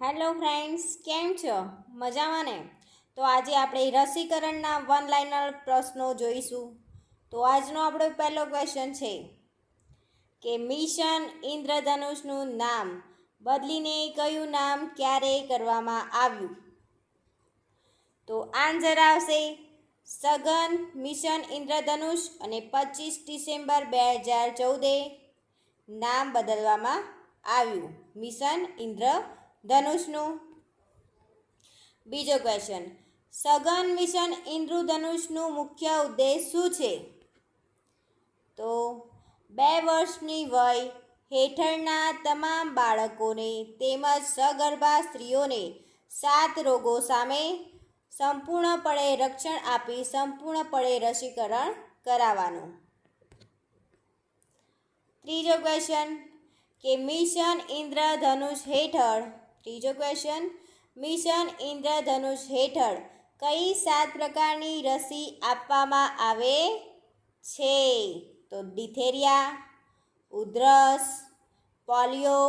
Hello friends, કેમ છો? મજામાં ને? તો આજે આપણે રસીકરણના વન લાઇનર પ્રશ્નો જોઈશું. તો આજનો આપણો પહેલો ક્વેશ્ચન છે કે મિશન ઇન્દ્રધનુષનું નામ બદલીને કયું નામ ક્યારે કરવામાં આવ્યું? તો આન્સર આવશે સઘન મિશન ઇન્દ્રધનુષ અને 25 ડિસેમ્બર 2014 નામ બદલવામાં આવ્યું મિશન ઇન્દ્રધનુષનું. બીજો ક્વેશ્ચન, સઘન મિશન ઇન્દ્રધનુષનું મુખ્ય ઉદ્દેશ શું છે? તો 2 વર્ષની વય હેઠળના તમામ બાળકોને તેમજ સગર્ભા સ્ત્રીઓને 7 રોગો સામે સંપૂર્ણપણે રક્ષણ આપી સંપૂર્ણપણે રસીકરણ કરાવવાનું. ત્રીજો ક્વેશ્ચન કે મિશન ઇન્દ્રધનુષ હેઠળ કઈ 7 પ્રકારની રસી આપવામાં આવે છે? તો ડિથેરિયા, ઉધરસ, પોલિયો,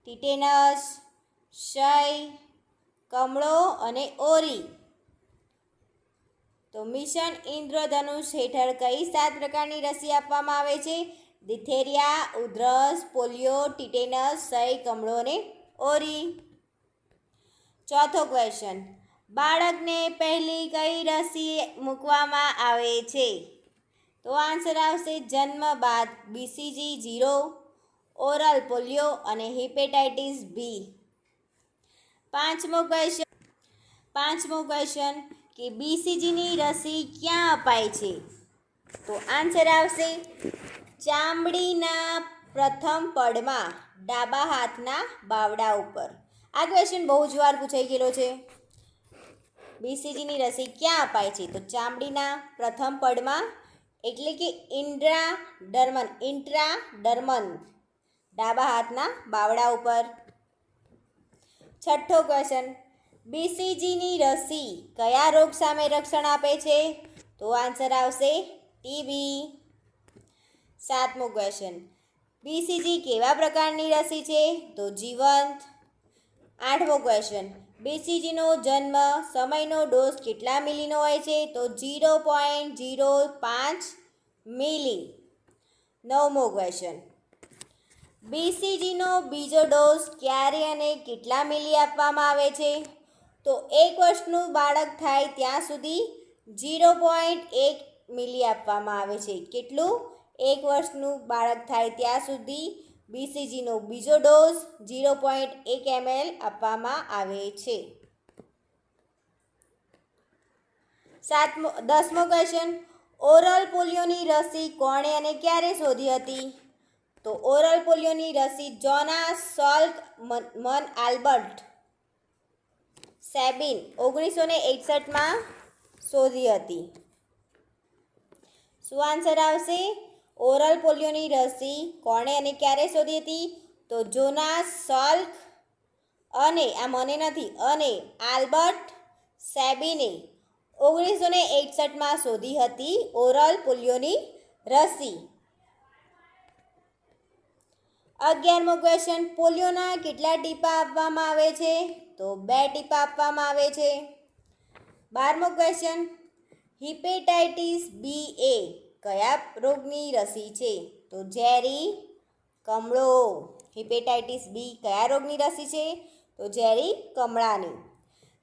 ટીટેનસ, ક્ષય, કમળો અને ઓરી. તો મિશન ઇન્દ્રધનુષ હેઠળ કઈ 7 પ્રકારની રસી આપવામાં આવે છે? ડિથેરિયા, ઉધરસ, પોલિયો, ટીટેનસ, ક્ષય, કમળો અને ઓરી. ચોથો ક્વેશ્ચન, બાળકને પહેલી કઈ રસી મૂકવામાં આવે છે? તો આન્સર આવશે જન્મ બાદ BCG 0, ઓરલ પોલિયો અને હિપેટાઇટિસ બી. પાંચમો ક્વેશ્ચન કે BCGની રસી ક્યાં અપાય છે? તો આન્સર આવશે ચામડીના પ્રથમ પડમાં ડાબા હાથના બાવડા ઉપર. આ ક્વેશ્ચન બહુ જ વાર પૂછાઈ ગયેલો છે. BCGની રસી ક્યાં અપાય છે? તો ચામડીના પ્રથમ પડમાં એટલે કે ઇન્ટ્રાડર્મન ડાબા હાથના બાવડા ઉપર. છઠ્ઠો ક્વેશ્ચન, BCGની રસી કયા રોગ સામે રક્ષણ આપે છે? તો આન્સર આવશે ટીબી. સાતમો ક્વેશ્ચન, BCG કેવા પ્રકારની રસી છે? તો જીવંત. આઠમો ક્વેશ્ચન, BCGનો જન્મ સમયનો ડોઝ કેટલા મિલીનો હોય છે? તો 0.05 મિલી. નવમો ક્વેશ્ચન, BCGનો બીજો ડોઝ ક્યારે અને કેટલા મિલી આપવામાં આવે છે? તો 1 વર્ષનું બાળક થાય ત્યાં સુધી 0.1 મિલી આપવામાં આવે છે. કેટલું? 1 વર્ષનું બાળક થાય ત્યાં સુધી BCGનો બીજો ડોઝ 0.1 ml આપવામાં આવે છે. 10મો ક્વેશ્ચન, ઓરલ પોલિયોની રસી કોણે અને ક્યારે શોધી હતી? તો ઓરલ પોલિયોની રસી જોનાસ સાલ્ક મન આલ્બર્ટ સેબિન 1961માં શોધી હતી. શું આન્સર આવશે? ઓરલ પોલિયોની રસી કોણે અને ક્યારે શોધી હતી? તો જોનાસ સાલ્ક અને આલ્બર્ટ સેબિને 1961માં શોધી હતી ઓરલ પોલિયોની રસી. 11મો ક્વેશ્ચન, પોલિયોના કેટલા ટીપા આપવામાં આવે છે? તો 2 ટીપા આપવામાં આવે છે. 12મો ક્વેશ્ચન, હિપેટાઇટિસ બી એ કયા રોગની રસી છે? તો ઝેરી કમળો. હિપેટાઇટિસ બી કયા રોગની રસી છે? તો ઝેરી કમળાની.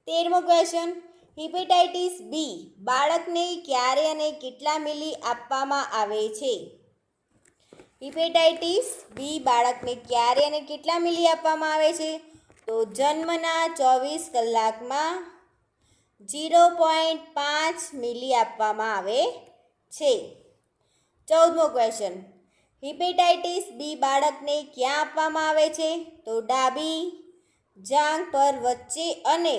13મો ક્વેશ્ચન, હિપેટાઇટિસ બી બાળકને ક્યારે અને કેટલા મિલી આપવામાં આવે છે? હિપેટાઇટિસ બી બાળકને ક્યારે અને કેટલા મિલી આપવામાં આવે છે? તો જન્મના 24 કલાકમાં 0.5 મિલી આપવામાં આવે છે. 14મો ક્વેશ્ચન, હિપેટાઇટિસ બી બાળકને ક્યાં આપવામાં આવે છે? તો ડાબી જાંઘ પર વચ્ચે અને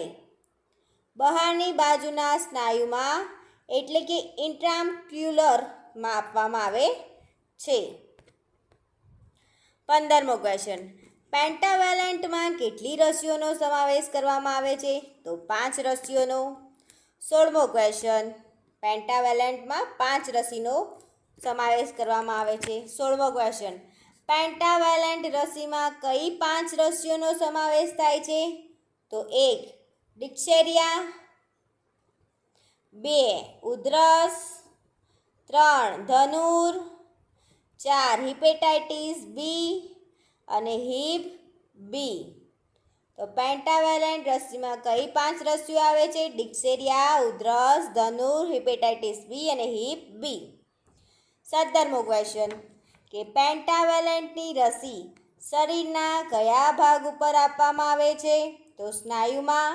બહારની બાજુના સ્નાયુમાં એટલે કે ઇન્ટ્રામસ્ક્યુલરમાં આપવામાં આવે છે. 15મો ક્વેશ્ચન, પેન્ટાવેલેન્ટમાં કેટલી રસીઓનો સમાવેશ કરવામાં આવે છે? તો 5 રસીઓનો. 16મો ક્વેશ્ચન, પેન્ટાવેલેન્ટમાં 5 રસીનો સમાવેશ કરવામાં આવે છે. 16મો ક્વેશ્ચન, પેન્ટાવેલેન્ટ રસીમાં કઈ 5 રસીઓનો સમાવેશ થાય છે? તો 1 ડિપ્થેરિયા, 2 ઉધરસ, 3 ધનુર, 4 હિપેટાઇટિસ બી અને હિપ બી. તો પેન્ટાવેલેન્ટ રસીમાં કઈ 5 રસીઓ આવે છે? ડિપ્થેરિયા, ઉધરસ, ધનુર, હિપેટાઇટિસ બી અને હિપ બી. 17મો ક્વેશ્ચન કે પેન્ટાવેલેન્ટની રસી શરીરના કયા ભાગ ઉપર આપવામાં આવે છે? તો સ્નાયુમાં,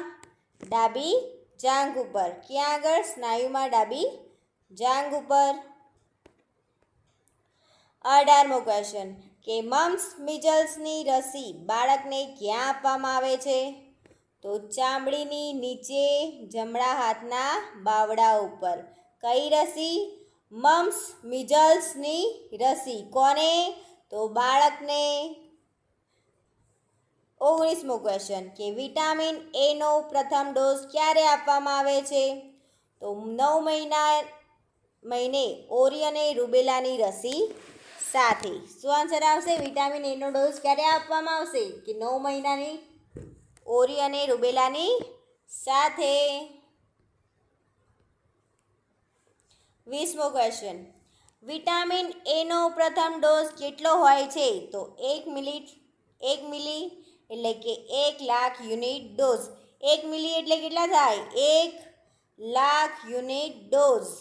ડાબી જાંઘ ઉપર. ક્યાં આગળ? સ્નાયુમાં ડાબી જાંઘ ઉપર. 18મો ક્વેશ્ચન કે મમ્સ મિઝલ્સની રસી બાળકને ક્યાં આપવામાં આવે છે? તો ચામડીની નીચે જમણા હાથના બાવડા ઉપર. કઈ રસી? મમ્સ મિઝલ્સની રસી. કોને? તો બાળકને. 19મો ક્વેશ્ચન કે વિટામિન એનો પ્રથમ ડોઝ ક્યારે આપવામાં આવે છે? તો 9 મહિને ઓરી અને રૂબેલાની રસી સાથે. શું આન્સર આવશે? વિટામિન એનો ડોઝ ક્યારે આપવામાં આવશે? કે 9 મહિનાની ઓરી અને રૂબેલાની સાથે. 20મો ક્વેશ્ચન વિટામિન એનો પ્રથમ ડોઝ કેટલો હોય છે? તો 1 મિલી એટલે કે 1 લાખ યુનિટ ડોઝ. 1 મિલી એટલે કેટલા થાય? 1 લાખ યુનિટ ડોઝ.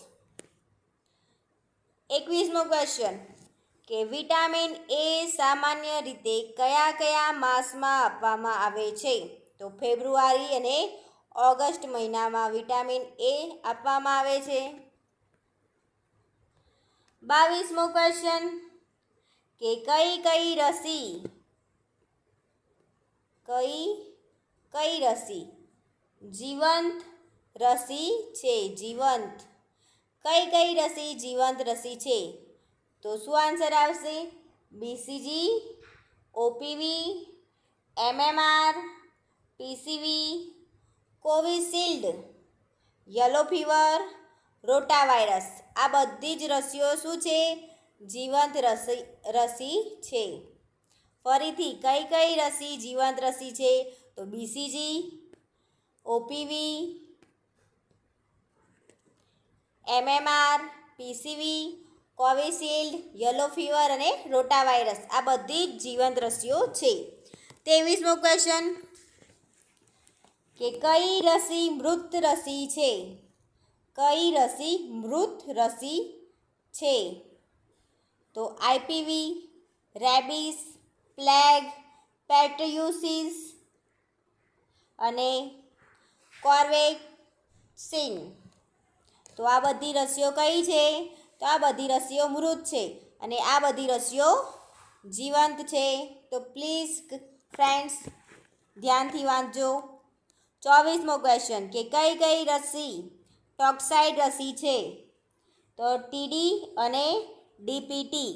21મો ક્વેશ્ચન કે વિટામિન એ સામાન્ય રીતે કયા કયા માસમાં આપવામાં આવે છે? તો ફેબ્રુઆરી અને ઓગસ્ટ મહિનામાં વિટામિન એ આપવામાં આવે છે. 22મો ક્વેશ્ચન કે કઈ રસી જીવંત રસી છે? જીવંત. કઈ રસી જીવંત રસી છે? તો શું આન્સર આવશે? BCG, OPV, MMR, PCV, Covishield, yellow fever, rotavirus. આ બધી જ રસીઓ શું છે? જીવંત રસી છે. ફરીથી કઈ રસી જીવંત રસી છે? તો BCG, OPV, MMR, PCV, Covishield, yellow fever અને રોટાવાયરસ. આ બધી જ જીવંત રસીઓ છે. 23મો ક્વેશ્ચન કે કઈ રસી મૃત રસી છે? કઈ રસી મૃત રસી છે? તો આઈપીવી, રેબિસ, પ્લેગ, પેટ્યુસિસ અને કોર્વેક્સિન. તો આ બધી રસીઓ કઈ છે? તો આ બધી રસીઓ મૃત છે અને આ બધી રસીઓ જીવંત છે. તો પ્લીઝ ફ્રેન્ડ્સ ધ્યાનથી વાંચજો. 24મો ક્વેશ્ચન કે કઈ રસી ટોક્સાઇડ રસી છે? તો ટીડી અને ડીપીટી.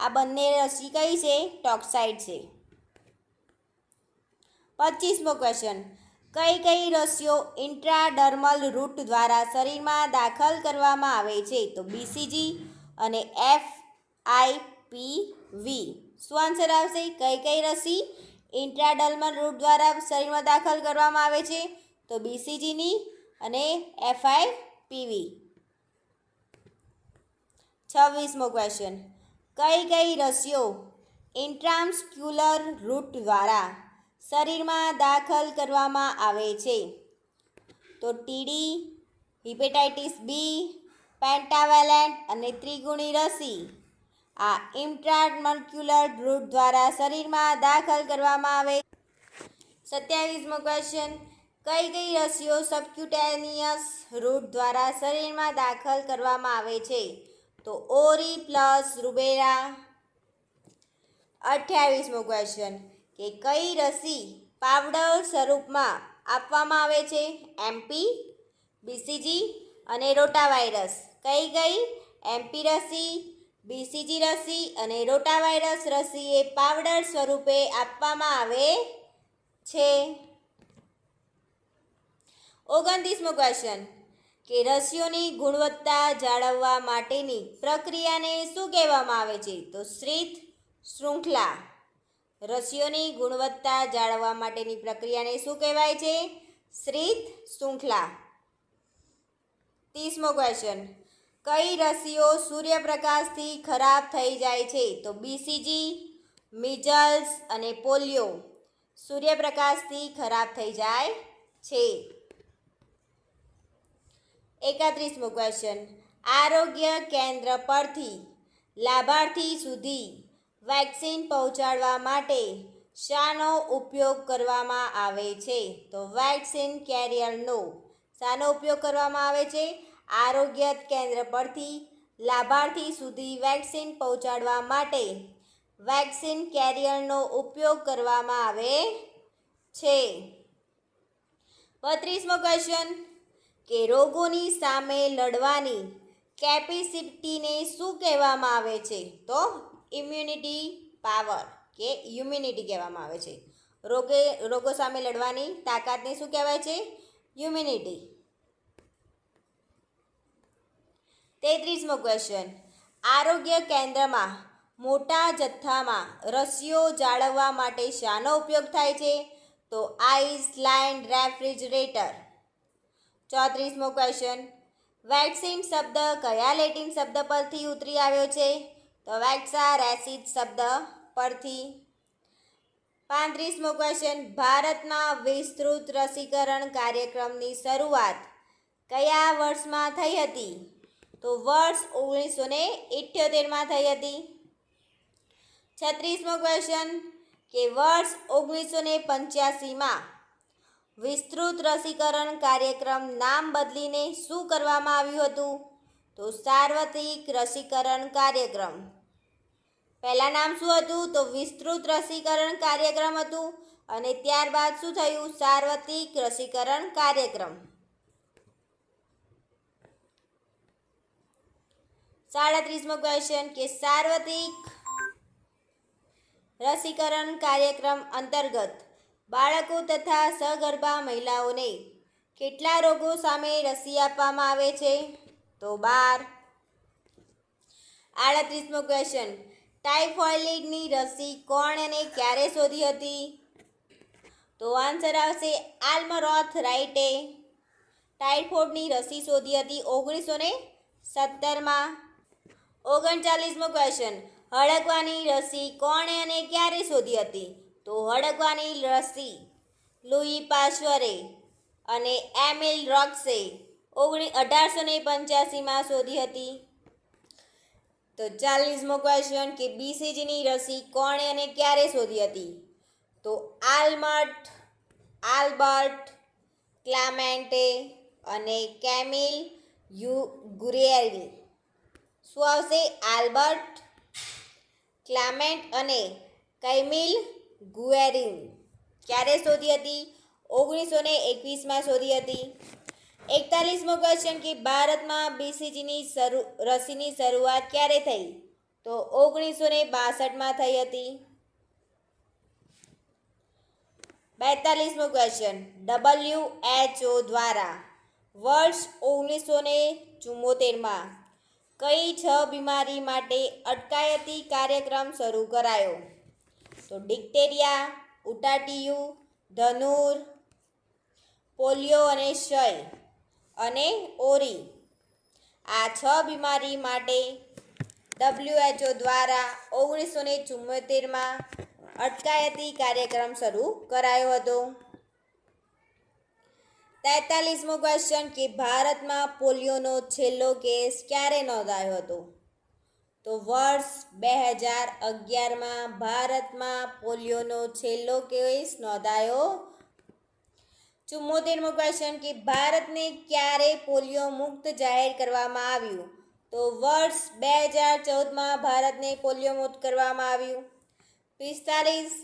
આ બંને રસી કઈ છે? ટોક્સાઇડ છે. 25મો ક્વેશ્ચન કઈ રસીઓ ઇન્ટ્રાડર્મલ રૂટ દ્વારા શરીરમાં દાખલ કરવામાં આવે છે? તો બીસીજી અને એફઆઈપીવી. શું આન્સર આવશે? કઈ રસી ઇન્ટ્રાડર્મલ રૂટ દ્વારા શરીરમાં દાખલ કરવામાં આવે છે? તો બીસીજીની અને એફઆઈપીવી. 26મો ક્વેશ્ચન કઈ રસીઓ ઇન્ટ્રામસ્ક્યુલર રૂટ દ્વારા શરીરમાં દાખલ કરવામાં આવે છે? તો ટીડી, હિપેટાઇટિસ બી, પેન્ટાવેલેન્ટ અને ત્રિગુણી રસી આ ઇન્ટ્રામસ્ક્યુલર રૂટ દ્વારા શરીરમાં દાખલ કરવામાં આવે. 27મો ક્વેશ્ચન કઈ રસીઓ સબક્યુટેનિયસ રૂટ દ્વારા શરીરમાં દાખલ કરવામાં આવે છે? તો ઓરી પ્લસ રૂબેલા. 28મો ક્વેશ્ચન કે કઈ રસી પાવડર સ્વરૂપમાં આપવામાં આવે છે? એમપી, બીસીજી અને રોટાવાયરસ. કઈ એમપી રસી, બીસીજી રસી અને રોટાવાયરસ રસી એ પાવડર સ્વરૂપે આપવામાં આવે છે. 29મો ક્વેશ્ચન કે રસીઓની ગુણવત્તા જાળવવા માટેની પ્રક્રિયાને શું કહેવામાં આવે છે? તો શીત શૃંખલા. રસીઓની ગુણવત્તા જાળવવા માટેની પ્રક્રિયાને શું કહેવાય છે? શીત શૃંખલા. 30મો ક્વેશ્ચન. કઈ રસીઓ સૂર્યપ્રકાશથી ખરાબ થઈ જાય છે? તો બીસીજી, મિઝલ્સ અને પોલિયો સૂર્યપ્રકાશથી ખરાબ થઈ જાય છે. 31મો ક્વેશ્ચન. આરોગ્ય કેન્દ્ર પરથી લાભાર્થી સુધી વેક્સિન પહોંચાડવા માટે શાનો ઉપયોગ કરવામાં આવે છે? તો વેક્સિન કેરિયરનો. શાનો ઉપયોગ કરવામાં આવે છે? આરોગ્ય કેન્દ્ર પરથી લાભાર્થી સુધી વેક્સિન પહોંચાડવા માટે વેક્સિન કેરિયરનો ઉપયોગ કરવામાં આવે છે. 32મો ક્વેશ્ચન કે રોગોની સામે લડવાની કેપેસિટીને શું કહેવામાં આવે છે? તો ઇમ્યુનિટી પાવર કે યુમિનિટી કહેવામાં આવે છે. રોગો સામે લડવાની તાકાતને શું કહેવાય છે? યુમિનિટી. 33મો ક્વેશ્ચન. આરોગ્ય કેન્દ્રમાં મોટા જથ્થામાં રસીઓ જાળવવા માટે શાનો ઉપયોગ થાય છે? તો આઈસ લાઇન રેફ્રિજરેટર. 34મો ક્વેશ્ચન. વેક્સિન શબ્દ કયા લેટિન શબ્દ પરથી ઉતરી આવ્યો છે? તો વેક્સા રેસિડ શબ્દ પરથી. 35મો ક્વેશ્ચન. ભારતમાં વિસ્તૃત રસીકરણ કાર્યક્રમની શરૂઆત કયા વર્ષમાં થઈ હતી? તો વર્ષ 1978માં થઈ હતી. 36મો ક્વેશ્ચન કે વર્ષ 1985માં વિસ્તૃત રસીકરણ કાર્યક્રમ નામ બદલીને શું કરવામાં આવ્યું હતું? તો સાર્વત્રિક રસીકરણ કાર્યક્રમ. પહેલાં નામ શું હતું? તો વિસ્તૃત રસીકરણ કાર્યક્રમ હતું અને ત્યારબાદ શું થયું? સાર્વત્રિક રસીકરણ કાર્યક્રમ. 37મો ક્વેશ્ચન કે સાર્વત્રિક રસીકરણ કાર્યક્રમ અંતર્ગત બાળકો તથા સગર્ભા મહિલાઓને કેટલા રોગો સામે રસી આપવામાં આવે છે? તો 12. 38મો ક્વેશ્ચન. ટાઇફોઇડની રસી કોણ અને ક્યારે શોધી હતી? તો આન્સર આવશે આલ્મરોથ રાઇટે. ટાઇફોઇડની રસી શોધી હતી 1917માં. 39મો ક્વેશ્ચન. હડકવાની રસી કોણે અને ક્યારે શોધી હતી? તો હડકવાની રસી લુઈ પાશ્ચરે અને એમિલ રોક્સે 1885માં શોધી હતી. તો 40મો ક્વેશ્ચન કે બીસીજીની રસી કોણે અને ક્યારે શોધી હતી? તો આલ્બર્ટ ક્લામેન્ટે અને કેમિલ ગુરેરી. શું આવશે? આલ્બર્ટ ક્લામેન્ટ અને કેમિલ ગુએરિન. ક્યારે શોધી હતી? 1921માં શોધી હતી. 41મો ક્વેશ્ચન કે ભારતમાં બીસીજીની રસીની શરૂઆત ક્યારે થઈ? તો 1962માં થઈ હતી. 42મો ક્વેશ્ચન. WHO દ્વારા વર્ષ 1974માં કઈ 6 બીમારી માટે અટકાયતી કાર્યક્રમ શરૂ કરાયો? તો ડિક્ટેરિયા, ઉટાટિયું, ધનુર, પોલિયો અને ક્ષય અને ઓરી. આ 6 બીમારી માટે WHO દ્વારા 1974માં અટકાયતી કાર્યક્રમ શરૂ કરાયો હતો. 43મો ક્વેશ્ચન કે ભારતમાં પોલિયોનો છેલ્લો કેસ ક્યારે નોંધાયો હતો? તો વર્ષ 2011માં ભારતમાં પોલિયોનો છેલ્લો કેસ નોંધાયો. 74મો ક્વેશ્ચન કે ભારતને ક્યારે પોલિયો મુક્ત જાહેર કરવામાં આવ્યું? તો વર્ષ 2014માં ભારતને પોલિયો મુક્ત કરવામાં આવ્યું. 45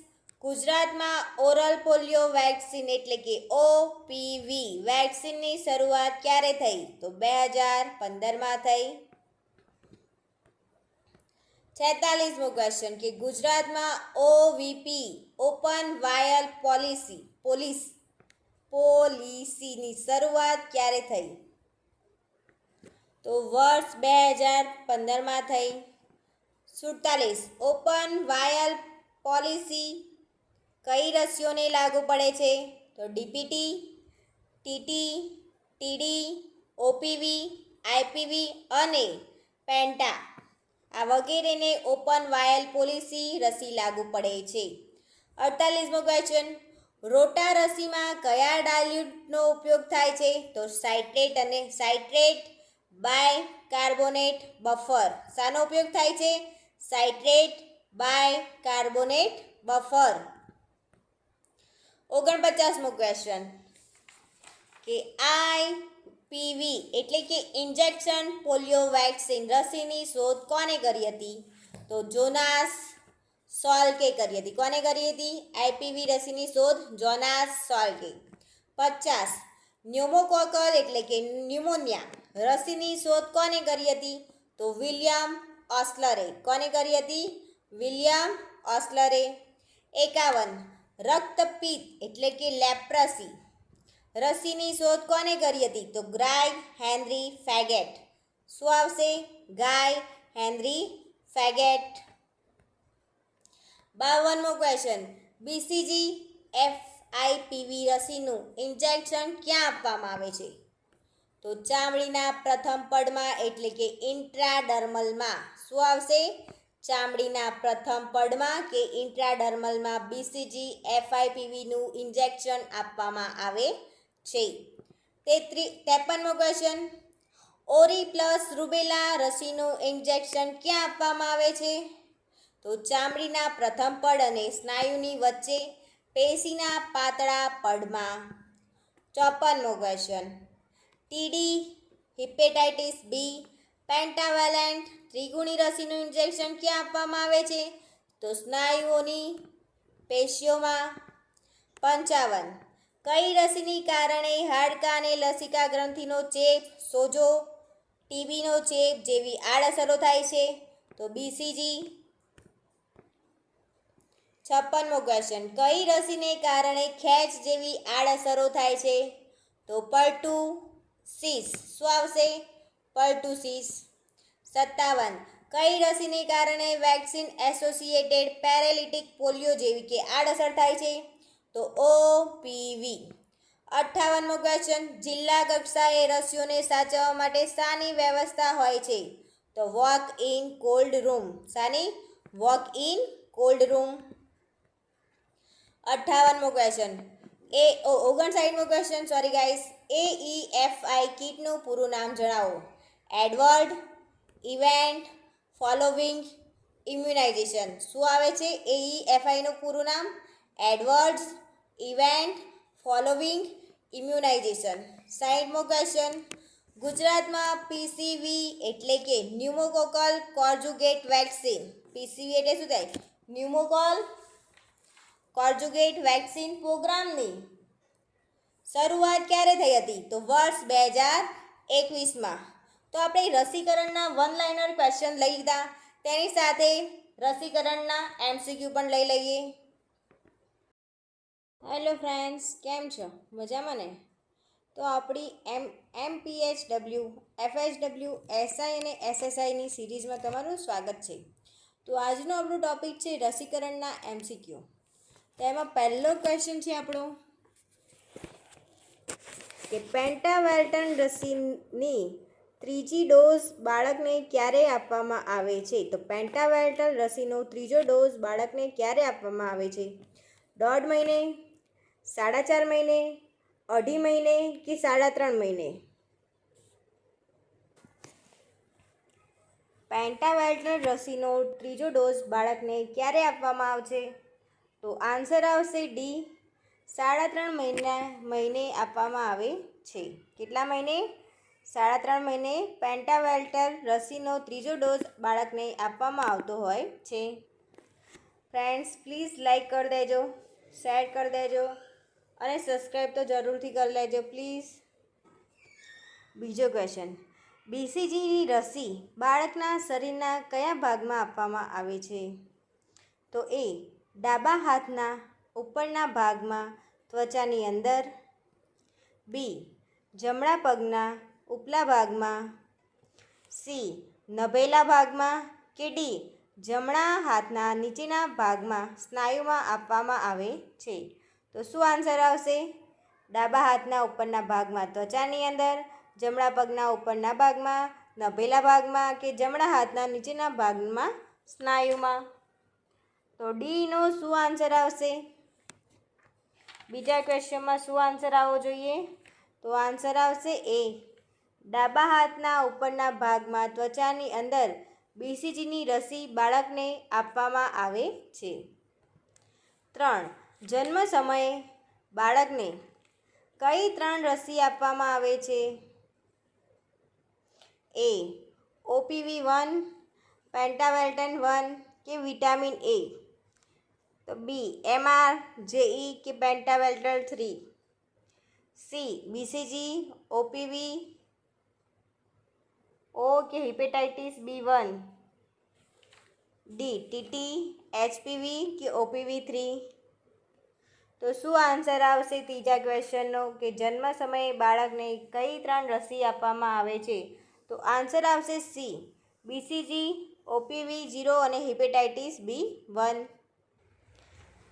ગુજરાતમાં ઓરલ પોલિયો વેક્સિન એટલે કે ઓપીવી વેક્સિનની શરૂઆત ક્યારે થઈ? તો 2015માં થઈ. 46મો ક્વેશ્ચન કે ગુજરાતમાં ઓવીપી ઓપન વાયર પોલિસીની શરૂઆત ક્યારે થઈ? તો વર્ષ 2015માં થઈ. 47 ઓપન વાયલ પોલિસી કઈ રસીઓને લાગુ પડે છે? તો ડીપીટી, ટીટી, ટીડી, ઓપીવી, આઈપીવી અને પેન્ટા આ વગેરેને ઓપન વાયલ પોલિસી રસી લાગુ પડે છે. 48મો ક્વેશ્ચન રોટા રસીમાં કયા ડાયલ્યુટનો ઉપયોગ થાય છે? તો સાઇટ્રેટ બાય કાર્બોનેટ બફર. શાનો ઉપયોગ થાય છે? Citrate by carbonate buffer. 49મો question કે આઈપીવી એટલે કે ઇન્જેક્શન પોલિયો વેક્સિન રસીની શોધ કોને કરી હતી? તો જોનાસ સોલ્કે કરી હતી. કોને કરી હતી? આઈપીવી રસીની શોધ જોનાસ સોલ્કે. 50 ન્યુમોકોકલ એટલે કે ન્યુમોનિયા રસીની શોધ કોને કરી હતી? તો વિલિયમ ઓસ્લરે. કોને કરી હતી? વિલિયમ ઓસ્લરે. 51 રક્તપિત્ત એટલે કે લેપ્રસી રસીની શોધ કોને કરી હતી? તો ગાય હેનરી ફેગેટ. શું આવશે? ગાય હેનરી ફેગેટ. 52મો ક્વેશ્ચન બીસીજી એફઆઈપીવી રસીનું ઇન્જેક્શન ક્યાં આપવામાં આવે છે? તો ચામડીના પ્રથમ પડમાં એટલે કે ઇન્ટ્રાડર્મલમાં. શું આવશે? ચામડીના પ્રથમ પડમાં કે ઇન્ટ્રાડર્મલમાં બીસીજી એફઆઈપીવીનું ઇન્જેક્શન આપવામાં આવે છે. 53મો ક્વેશ્ચન ઓરી પ્લસ રૂબેલા રસીનું ઇન્જેક્શન ક્યાં આપવામાં આવે છે? તો ચામડીના પ્રથમ પડ અને સ્નાયુની વચ્ચે પેશીના પાતળા પડમાં. 54મો ક્વેશ્ચન ટીડી, હિપેટાઇટિસ બી, પેન્ટાવેલેન્ટ ત્રિગુણી રસીનું ઇન્જેક્શન ક્યાં આપવામાં આવે છે? તો સ્નાયુઓની પેશીઓમાં. 55 કઈ રસીને કારણે હાડકાં અને લસિકા ગ્રંથિનો ચેપ, સોજો, ટીબીનો ચેપ જેવી આડઅસરો થાય છે? તો બીસીજી. 56મો ક્વેશ્ચન કઈ રસીને કારણે ખેંચ જેવી આડઅસરો થાય છે? તો પર્ટુસિસ. શું આવશે? પર્ટુસિસ. 57 કઈ રસીને કારણે વેક્સિન એસોસિએટેડ પેરાલિટિક પોલિયો જેવી કે આડઅસર થાય છે? તો ઓપીવી. 58મો ક્વેશ્ચન જિલ્લા કક્ષાએ રસીઓને સાચવવા માટે શાની વ્યવસ્થા હોય છે? તો વોક ઇન કોલ્ડ રૂમ. શાની? Walk in cold room. 58મો ક્વેશ્ચન 59મો ક્વેશ્ચન સોરી ગાઈસ એઈએફઆઈ કીટનું પૂરું નામ જણાવો. Adverse event following immunisation. શું આવે છે એઈએફઆઈનું પૂરું નામ? Adverse event following immunisation. 60મો ક્વેશ્ચન ગુજરાતમાં પીસીવી એટલે કે ન્યુમોકોકલ કોન્જુગેટ વેક્સિન. પીસીવી એટલે શું થાય? ન્યુમોકોકલ કોન્જુગેટ વેક્સિન પ્રોગ્રામની શરૂઆત ક્યારે થઈ હતી? તો વર્ષ 2021માં. તો આપણે રસીકરણના વન લાઇનર ક્વેશ્ચન લઈ લીધા, તેની સાથે રસીકરણના એમસીક્યુ પણ લઈ લઈએ. હેલો ફ્રેન્ડ્સ, કેમ છો? મજામાં ને? તો આપણી એમપીએચડબલ્યુ, એફએચડબલ્યુ, એસઆઈ અને એસએસઆઈની સિરીઝમાં તમારું સ્વાગત છે. તો આજનો આપણો ટોપિક છે રસીકરણના એમસીક્યુ. તેમાં પહેલો ક્વેશ્ચન છે આપણો કે પેન્ટાવેલેન્ટ રસીની ત્રીજી ડોઝ બાળકને ક્યારે આપવામાં આવે છે? તો પેન્ટાવેલેન્ટ રસીનો ત્રીજો ડોઝ બાળકને ક્યારે આપવામાં આવે છે? 1.5 મહિને, 4.5 મહિને, 2.5 મહિને કે 3.5 મહિને? પેન્ટાવેલેન્ટ રસીનો ત્રીજો ડોઝ બાળકને ક્યારે આપવામાં આવશે? તો આન્સર આવશે ડી, 3.5 મહિને આપવામાં આવે છે. કેટલા મહિને? 3.5 મહિને પેન્ટાવેલેન્ટ રસીનો ત્રીજો ડોઝ બાળકને આપવામાં આવતો હોય છે. ફ્રેન્ડ્સ પ્લીઝ લાઈક કરી દેજો, શેર કરી દેજો અને સબસ્ક્રાઈબ તો જરૂરથી કરી લેજો પ્લીઝ. બીજો ક્વેશ્ચન બીસીજીની રસી બાળકના શરીરના કયા ભાગમાં આપવામાં આવે છે? તો એ ડાબા હાથના ઉપરના ભાગમાં ત્વચાની અંદર, બી જમણા પગના ઉપલા ભાગમાં, સી નભેલા ભાગમાં કે ડી જમણા હાથના નીચેના ભાગમાં સ્નાયુમાં આપવામાં આવે છે? તો શું આન્સર આવશે? ડાબા હાથના ઉપરના ભાગમાં ત્વચાની અંદર, જમણા પગના ઉપરના ભાગમાં, નભેલા ભાગમાં કે જમણા હાથના નીચેના ભાગમાં સ્નાયુમાં? તો ડીનો શું આન્સર આવશે? બીજા ક્વેશ્ચનમાં શું આન્સર આવવો જોઈએ? તો આન્સર આવશે એ. ડાબા હાથના ઉપરના ભાગમાં ત્વચાની અંદર BCGની રસી બાળકને આપવામાં આવે છે. 3. જન્મ સમયે બાળકને કઈ 3 રસી આપવામાં આવે છે? એ. OPV1, પેન્ટાવેલ્ટન 1 કે વિટામિન એ? તો બી. MR, JE કે પેન્ટાવેલ્ટન 3? સી. BCG, OPV, O કે hepatitis B1? D. TT, HPV કે OPV3? તો શું આન્સર આવશે ત્રીજા ક્વેશ્ચનનો કે જન્મ સમયે બાળકને કઈ 3 રસી આપવામાં આવે છે? તો આન્સર આવશે સી. BCG, OPV0 અને હિપેટાઇટિસ B1.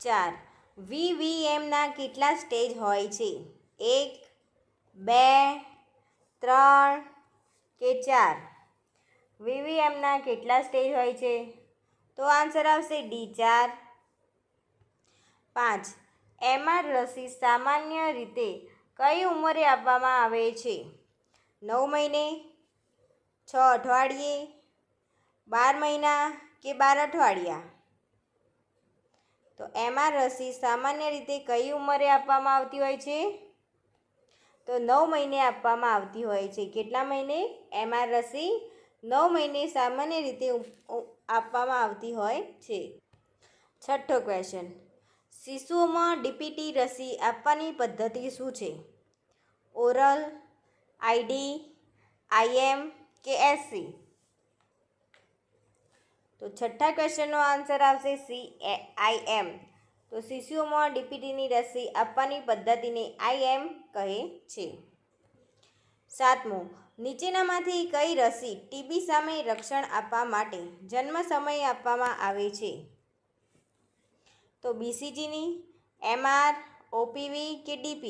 4. VVMના કેટલા સ્ટેજ હોય છે? 1, 2, 3 કે 4? VVMના કેટલા સ્ટેજ હોય છે? તો આન્સર આવશે ડી 4. 5. MR રસી સામાન્ય રીતે કઈ ઉંમરે આપવામાં આવે છે? 9 મહિને, 6 અઠવાડિયે, 12 મહિના કે 12 અઠવાડિયા? તો MR રસી સામાન્ય રીતે કઈ ઉંમરે આપવામાં આવતી હોય છે? તો 9 મહિને આપવામાં આવતી હોય છે. કેટલા મહિને? MR રસી 9 મહિને સામાન્ય રીતે આપવામાં આવતી હોય છે. 6થો ક્વેશ્ચન. શિશુઓમાં DPT રસી આપવાની પદ્ધતિ શું છે? ઓરલ, ID, IM કે SC? તો 6થા ક્વેશ્ચનનો આન્સર આવશે સી. IM. તો શિશુઓમાં DPTની રસી આપવાની પદ્ધતિને IM કહે છે. 7મો. નીચેનામાંથી કઈ રસી TB સામે રક્ષણ આપવા માટે જન્મ સમયે આપવામાં આવે છે? તો BCGની, MR, OPV કે DP?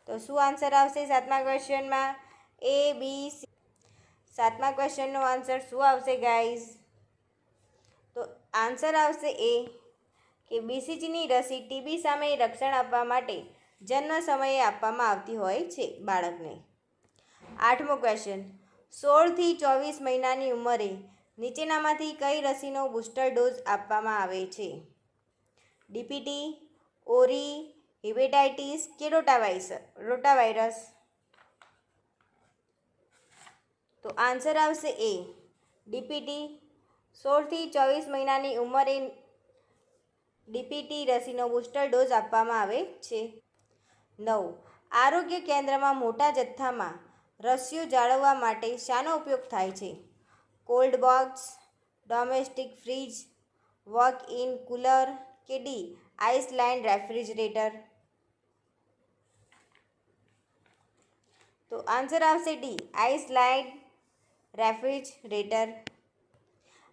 તો શું આન્સર આવશે 7મા ક્વેશ્ચનમાં? A, B, C? 7મા ક્વેશ્ચનનો આન્સર શું આવશે ગાઈઝ? તો આન્સર આવશે એ કે BCGની રસી TB સામે રક્ષણ આપવા માટે જન્મ સમયે આપવામાં આવતી હોય છે બાળકને. 8મો ક્વેશ્ચન. 16 થી 24 મહિનાની ઉંમરે નીચેનામાંથી કઈ રસીનો બુસ્ટર ડોઝ આપવામાં આવે છે? DPT, ઓરી, હિપેટાઇટિસ કે રોટાવાયરસ? તો આન્સર આવશે એ. DPT. 16 થી 24 મહિનાની ઉંમરે DPT રસીનો બુસ્ટર ડોઝ આપવામાં આવે છે. 9. આરોગ્ય કેન્દ્રમાં મોટા જથ્થામાં રસીઓ જાળવવા માટે શાનો ઉપયોગ થાય છે? Cold box, domestic fridge, walk in cooler કે ડી. આઇસલાઇન્ડ રેફ્રિજરેટર? તો આન્સર આવશે ડી. આઇસલાઇન્ડ રેફ્રિજરેટર.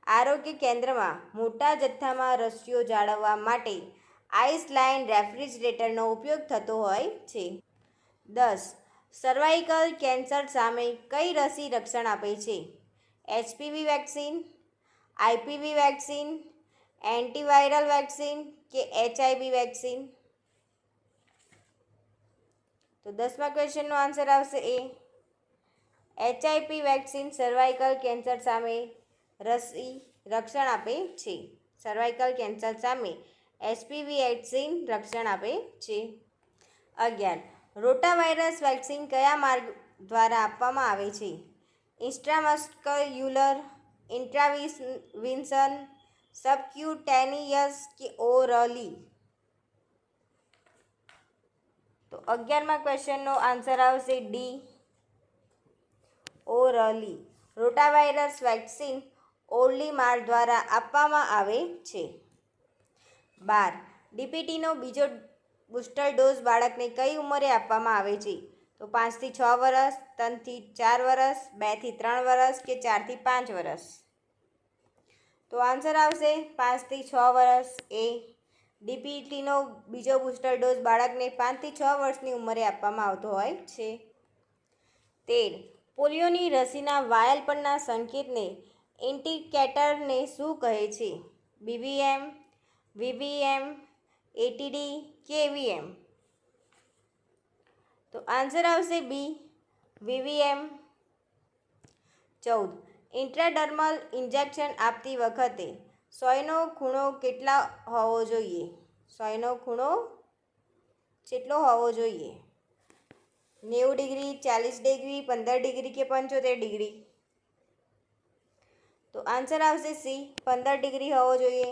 આરોગ્ય કેન્દ્રમાં મોટા જથ્થામાં રસીઓ જાળવવા માટે આઇસલાઇન્ડ રેફ્રિજરેટરનો ઉપયોગ થતો હોય છે. 10. સર્વાઇકલ કેન્સર સામે કઈ રસી રક્ષણ આપે છે? HPV vaccine, IPV vaccine, antiviral vaccine કે HIV વેક્સિન? તો 10મા ક્વેશ્ચનનો answer A A. HIP vaccine cervical cancer સામે રસી રક્ષણ આપે છે. સર્વાઇકલ કેન્સર સામે HPV વેક્સિન રક્ષણ આપે છે. 11. રોટાવાયરસ વેક્સિન કયા માર્ગ દ્વારા આપવામાં આવે છે? ઇન્ટ્રામસ્ક્યુલર, ઇન્ટ્રાવિન્સન, સબક્યુટેનિયસ કે ઓરલી? તો 11મા ક્વેશ્ચનનો આન્સર આવશે D. Orally. Rotavirus vaccine orally માર્ગ દ્વારા આપવામાં આવે છે. 12. DPTનો બીજો બુસ્ટર ડોઝ બાળકને કઈ ઉંમરે આપવામાં આવે છે? તો 5 થી 6 વર્ષ, 3 થી 4 વર્ષ, 2 થી 3 વર્ષ કે 4 થી 5 વર્ષ? તો આન્સર આવશે 5 થી 6 વર્ષ એ. ડીપીટીનો બીજો બૂસ્ટર ડોઝ બાળકને 5 થી 6 વર્ષની ઉંમરે આપવામાં આવતો હોય છે. 13. પોલિયોની રસીના વાયલ પરના સંકેતને ઇન્ડિકેટરને શું કહે છે? બીવીએમ, વીવીએમ, એટીડી કે એવીએમ? તો આન્સર આવશે બી, વીવીએમ. 14. ઇન્ટ્રાડર્મલ ઇન્જેક્શન આપતી વખતે 100નો ખૂણો કેટલા હોવો જોઈએ? 100નો ખૂણો કેટલો હોવો જોઈએ? 90 ડિગ્રી, 40 ડિગ્રી, 15 ડિગ્રી કે 75 ડિગ્રી? તો આન્સર આવશે સી, 15 ડિગ્રી હોવો જોઈએ.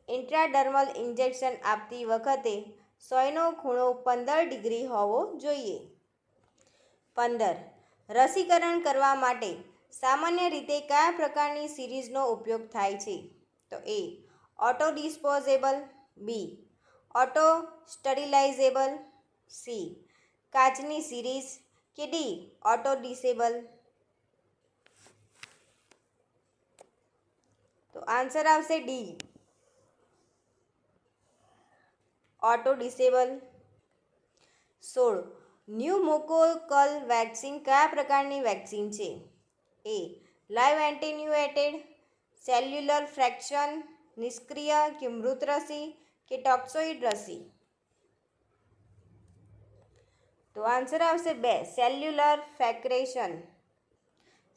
ઇન્ટ્રાડર્મલ ઇન્જેક્શન આપતી વખતે 100નો ખૂણો 15 ડિગ્રી હોવો જોઈએ. 15. રસીકરણ કરવા માટે સામાન્ય રીતે કયા પ્રકારની સિરીઝનો ઉપયોગ થાય છે? તો એ ઓટો ડિસ્પોઝેબલ, બી ઓટો સ્ટરીલાઇઝેબલ, સી કાચની સિરીઝ કે ડી ઓટો ડિસેબલ? તો આન્સર આવશે D, auto disable. 16. Pneumococcal vaccine કયા પ્રકારની વેક્સિન છે? એ લાઈવ એન્ટેન્યુએટેડ, સેલ્યુલર ફ્રેક્શન, નિષ્ક્રિય કે મૃત રસી કે ટોક્સોઇડ રસી? તો આન્સર આવશે બે, સેલ્યુલર ફ્રેક્રેશન.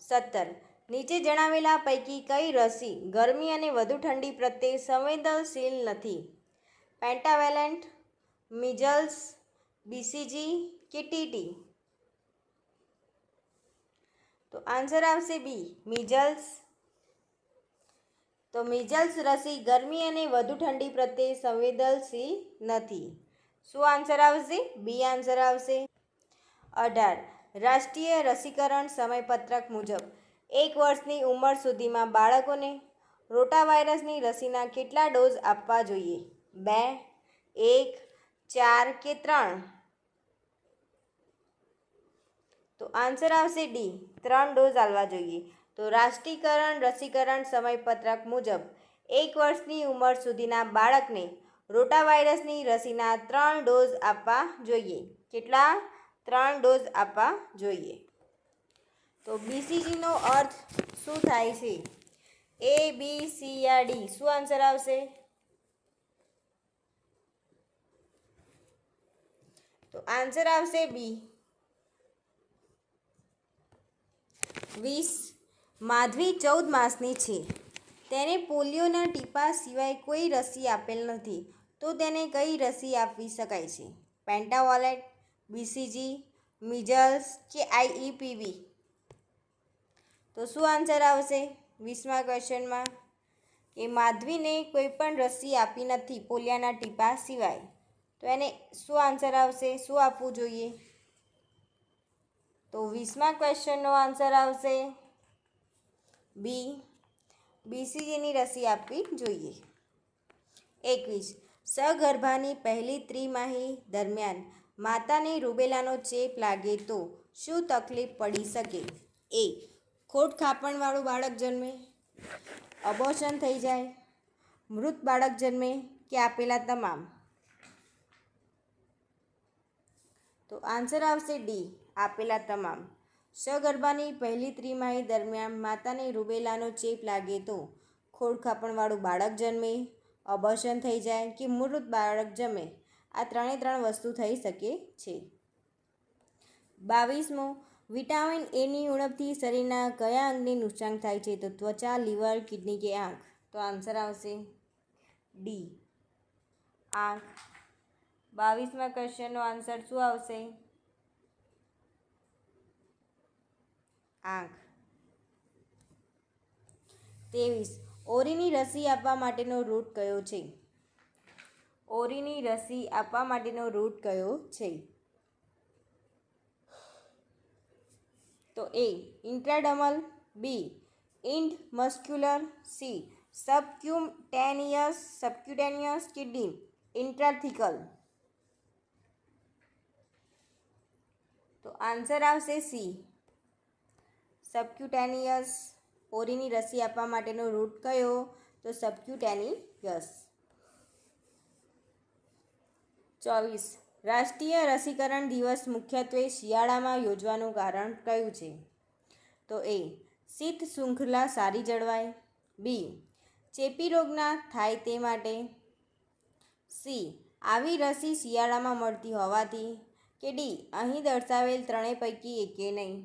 17. નીચે જણાવેલા પૈકી કઈ રસી ગરમી અને વધુ ઠંડી પ્રત્યે સંવેદનશીલ નથી? પેન્ટાવેલેન્ટ, મિઝલ્સ, બીસીજી કે ટીટી? તો આન્સર આવશે બી, મિઝલ્સ. તો મિઝલ્સ રસી ગરમી અને વધુ ઠંડી પ્રત્યે સંવેદનશીલ નથી. શું આન્સર આવશે? બી આન્સર આવશે. 18. રાષ્ટ્રીય રસીકરણ સમયપત્રક મુજબ 1 વર્ષની ઉંમર સુધીમાં બાળકોને રોટાવાયરસની રસીના કેટલા ડોઝ આપવા જોઈએ? 2, 1, 4 કે 3? તો આન્સર આવશે ડી, 3 ડોઝ આપવા જોઈએ. તો રાષ્ટ્રીયકરણ રસીકરણ સમયપત્રક મુજબ 1 વર્ષની ઉંમર સુધીના બાળકને રોટાવાયરસની રસીના 3 ડોઝ આપવા જોઈએ. કેટલા? 3 ડોઝ આપવા જોઈએ. તો બીસીજીનો અર્થ શું થાય છે? એ, બી, સી યા ડી? શું આન્સર આવશે? તો આન્સર આવશે બી. 20. માધવી 14 માસની છે. તેને પોલિયોના ટીપા સિવાય કોઈ રસી આપેલ નથી, તો તેને કઈ રસી આપી શકાય છે? પેન્ટાવોલેટ, બીસીજી, મિઝલ્સ કે આઈઈપીવી? તો શું આન્સર આવશે 20મા ક્વેશ્ચનમાં? કે માધવીને કોઈ પણ રસી આપી નથી પોલિયાના ટીપા સિવાય, તો એને શું આન્સર આવશે? શું આપવું જોઈએ? તો 20મા ક્વેશ્ચનનો આન્સર આવશે બી, બીસીજીની રસી આપવી જોઈએ. 21. સગર્ભાની પહેલી ત્રિમાહી દરમિયાન માતાને રૂબેલાનો ચેપ લાગે તો શું તકલીફ પડી શકે? એ ખોટ ખાપણવાળું બાળક જન્મે, અબોર્શન થઈ જાય, મૃત બાળક જન્મે કે આપેલા તમામ? તો આન્સર આવશે ડી, આપેલા તમામ. સગર્ભાની પહેલી ત્રિમાહી દરમિયાન માતાને રૂબેલાનો ચેપ લાગે તો ખોડ ખાપણવાળું બાળક જન્મે, અબોર્શન થઈ જાય કે મૃત બાળક જન્મે. આ 3 વસ્તુ થઈ શકે છે. 22મો. વિટામિન એની ઉણપથી શરીરના કયા અંગને નુકસાન થાય છે? તો ત્વચા, લીવર, કિડની કે આંખ? તો આન્સર આવશે ડી, આંખ. 22મા ક્વેશ્ચનનો આન્સર શું આવશે? આંખ. 23. ઓરીની રસી આપવા માટેનો રૂટ કયો છે? ઓરીની રસી આપવા માટેનો રૂટ કયો છે? તો એ ઇન્ટ્રાડર્મલ, બી ઇન્ટ્રામસ્ક્યુલર, સી સબક્યુટેનિયસ કે ડી ઇન્ટ્રાથિકલ? તો આન્સર આવશે સી, સબક્યુટેનિયસ. ઓરીની રસી આપવા માટેનો રૂટ કયો તો સબક્યુટેનિયસ. 24. રાષ્ટ્રીય રસીકરણ દિવસ મુખ્યત્વે શિયાળામાં યોજવાનું કારણ કયું છે? તો એ શીત શૃંખલા સારી જળવાય, બી ચેપી રોગ ના થાય તે માટે, સી આવી રસી શિયાળામાં મળતી હોવાથી, કે ડી અહીં દર્શાવેલ ત્રણેય પૈકી એકે નહીં.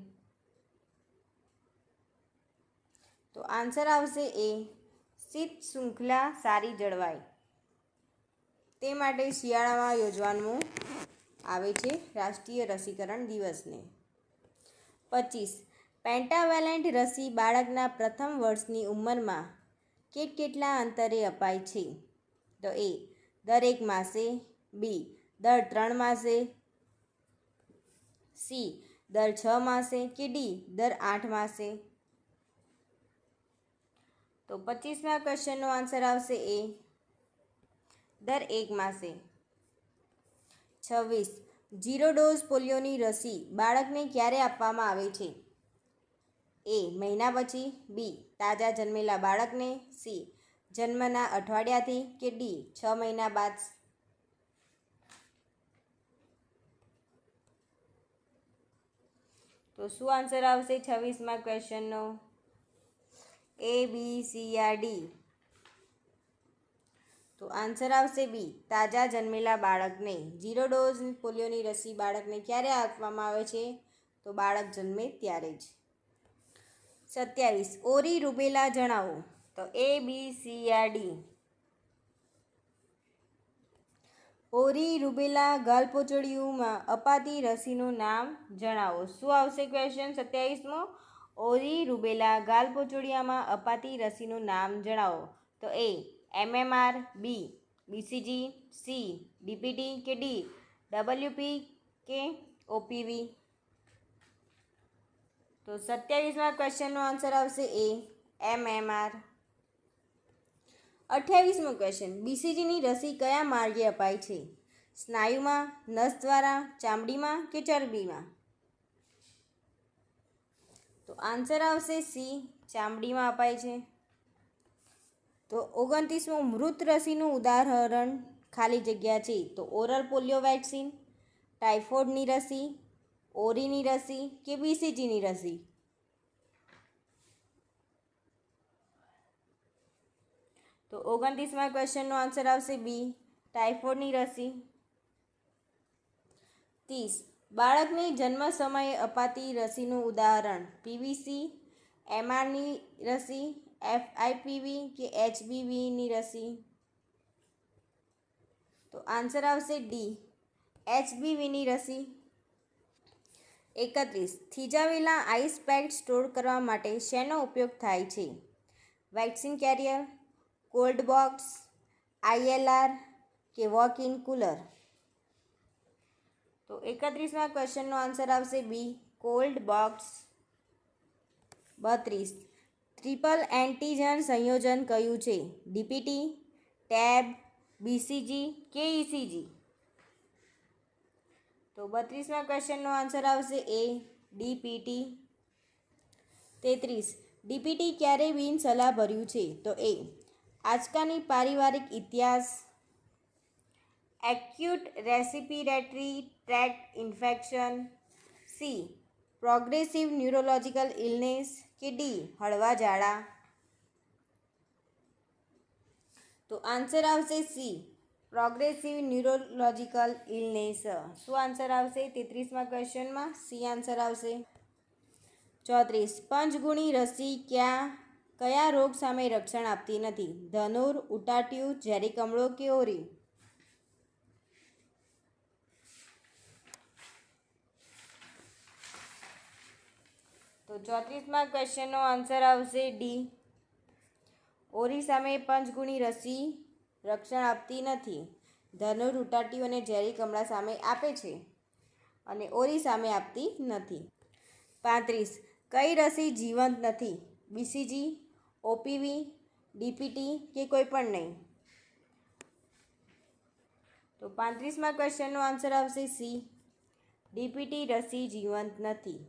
તો આન્સર આવશે એ શીત શૃંખલા સારી જળવાય તે માટે શિયાળામાં યોજવાનું આવે છે રાષ્ટ્રીય રસીકરણ દિવસને. 25. પેન્ટાવેલેન્ટ રસી બાળકના પ્રથમ વર્ષની ઉંમરમાં કેટલા અંતરે અપાય છે? તો એ દર 1 માસે, બી દર 3 માસે, સી દર 6 માસે, કે ડી દર 8 માસે. તો 25મા ક્વેશ્ચનનો આન્સર આવશે એ દર 1 માસે. 26. 0 ડોઝ પોલિયોની રસી બાળકને ક્યારે આપવામાં આવે છે? એ મહિના પછી, બી તાજા જન્મેલા બાળકને, સી જન્મના અઠવાડિયાથી, કે ડી 6 મહિના બાદ. તો શું આન્સર આવશે 26મા ક્વેશ્ચનનો? એ, બી, સી યા ડી? તો આન્સર આવશે બી તાજા જન્મેલા બાળકને. 0 ડોઝ પોલિયોની રસી બાળકને ક્યારે આપવામાં આવે છે? તો બાળક જન્મે ત્યારે જ. 27. ઓરી રૂબેલા જણાવો. તો એ, બી, સી યા ડી? ઓરી રૂબેલા ગાલપોચડિયુંમાં અપાતી રસીનું નામ જણાવો. શું આવશે ક્વેશ્ચન 27મો? ઓરી રૂબેલા ગાલપોચડિયામાં અપાતી રસીનું નામ જણાવો. તો એ MMR, બી BCG, સી DPT, કે ડી WP કે OPV. તો 27મા ક્વેશ્ચનનો answer A A MMR. 28મો question. BCGની રસી કયા માર્ગે અપાય છે? સ્નાયુમાં, નસ દ્વારા, ચામડીમાં કે ચરબીમાં? તો આન્સર આવશે સી ચામડીમાં અપાય છે. તો 29મો. મૃત રસીનું ઉદાહરણ ખાલી જગ્યા છે. તો ઓરલ પોલિયો વેક્સિન, ટાઇફોઇડની રસી, ઓરીની રસી કે BCGની રસી? તો 29મા ક્વેશ્ચનનો આન્સર આવશે બી ટાઇફોઇડની રસી. 30. બાળકને જન્મ સમયે અપાતી રસીનું ઉદાહરણ PVC, MRની રસી, FIPV કે HBVની રસી? તો આન્સર આવશે ડી HBVની રસી. 31. થીજાવેલા આઈસ પેક સ્ટોર કરવા માટે શેનો ઉપયોગ થાય છે? Vaccine carrier, cold box, ILR કે વોક ઇન કુલર? તો 31મા ક્વેશ્ચનનો આન્સર આવશે B cold box. 32. Triple antigen સંયોજન કયું છે? DPT, ટેબ, BCG કે ECG? તો 32મા ક્વેશ્ચનનો answer A A DPT. 33. DPT ક્યારે બિનસલાહભર્યું છે? તો એ આજકાલની પારિવારિક ઇતિહાસ, acute respiratory tract infection, C progressive neurological illness કે ડી હળવા ઝાડા? તો આન્સર આવશે સી પ્રોગ્રેસિવ ન્યુરોલોજિકલ ઇલનેસ. શું આન્સર આવશે 33મા ક્વેશ્ચનમાં? સી આન્સર આવશે. 34. પંચગુણી રસી કયા રોગ સામે રક્ષણ આપતી નથી? ધનુર, ઉટાટિયું, ઝેરી કમળો કે ઓરી? તો 34મા ક્વેશ્ચનનો આન્સર આવશે ડી ઓરી સામે પંચગુણી રસી રક્ષણ આપતી નથી. ધનુર, ઉટાટિયું અને ઝેરી કમળા સામે આપે છે અને ઓરી સામે આપતી નથી. 35. કઈ રસી જીવંત નથી? BCG, OPV, DPT કે કોઈ પણ નહીં? તો 35મા ક્વેશ્ચનનો આન્સર આવશે સી DPT રસી જીવંત નથી.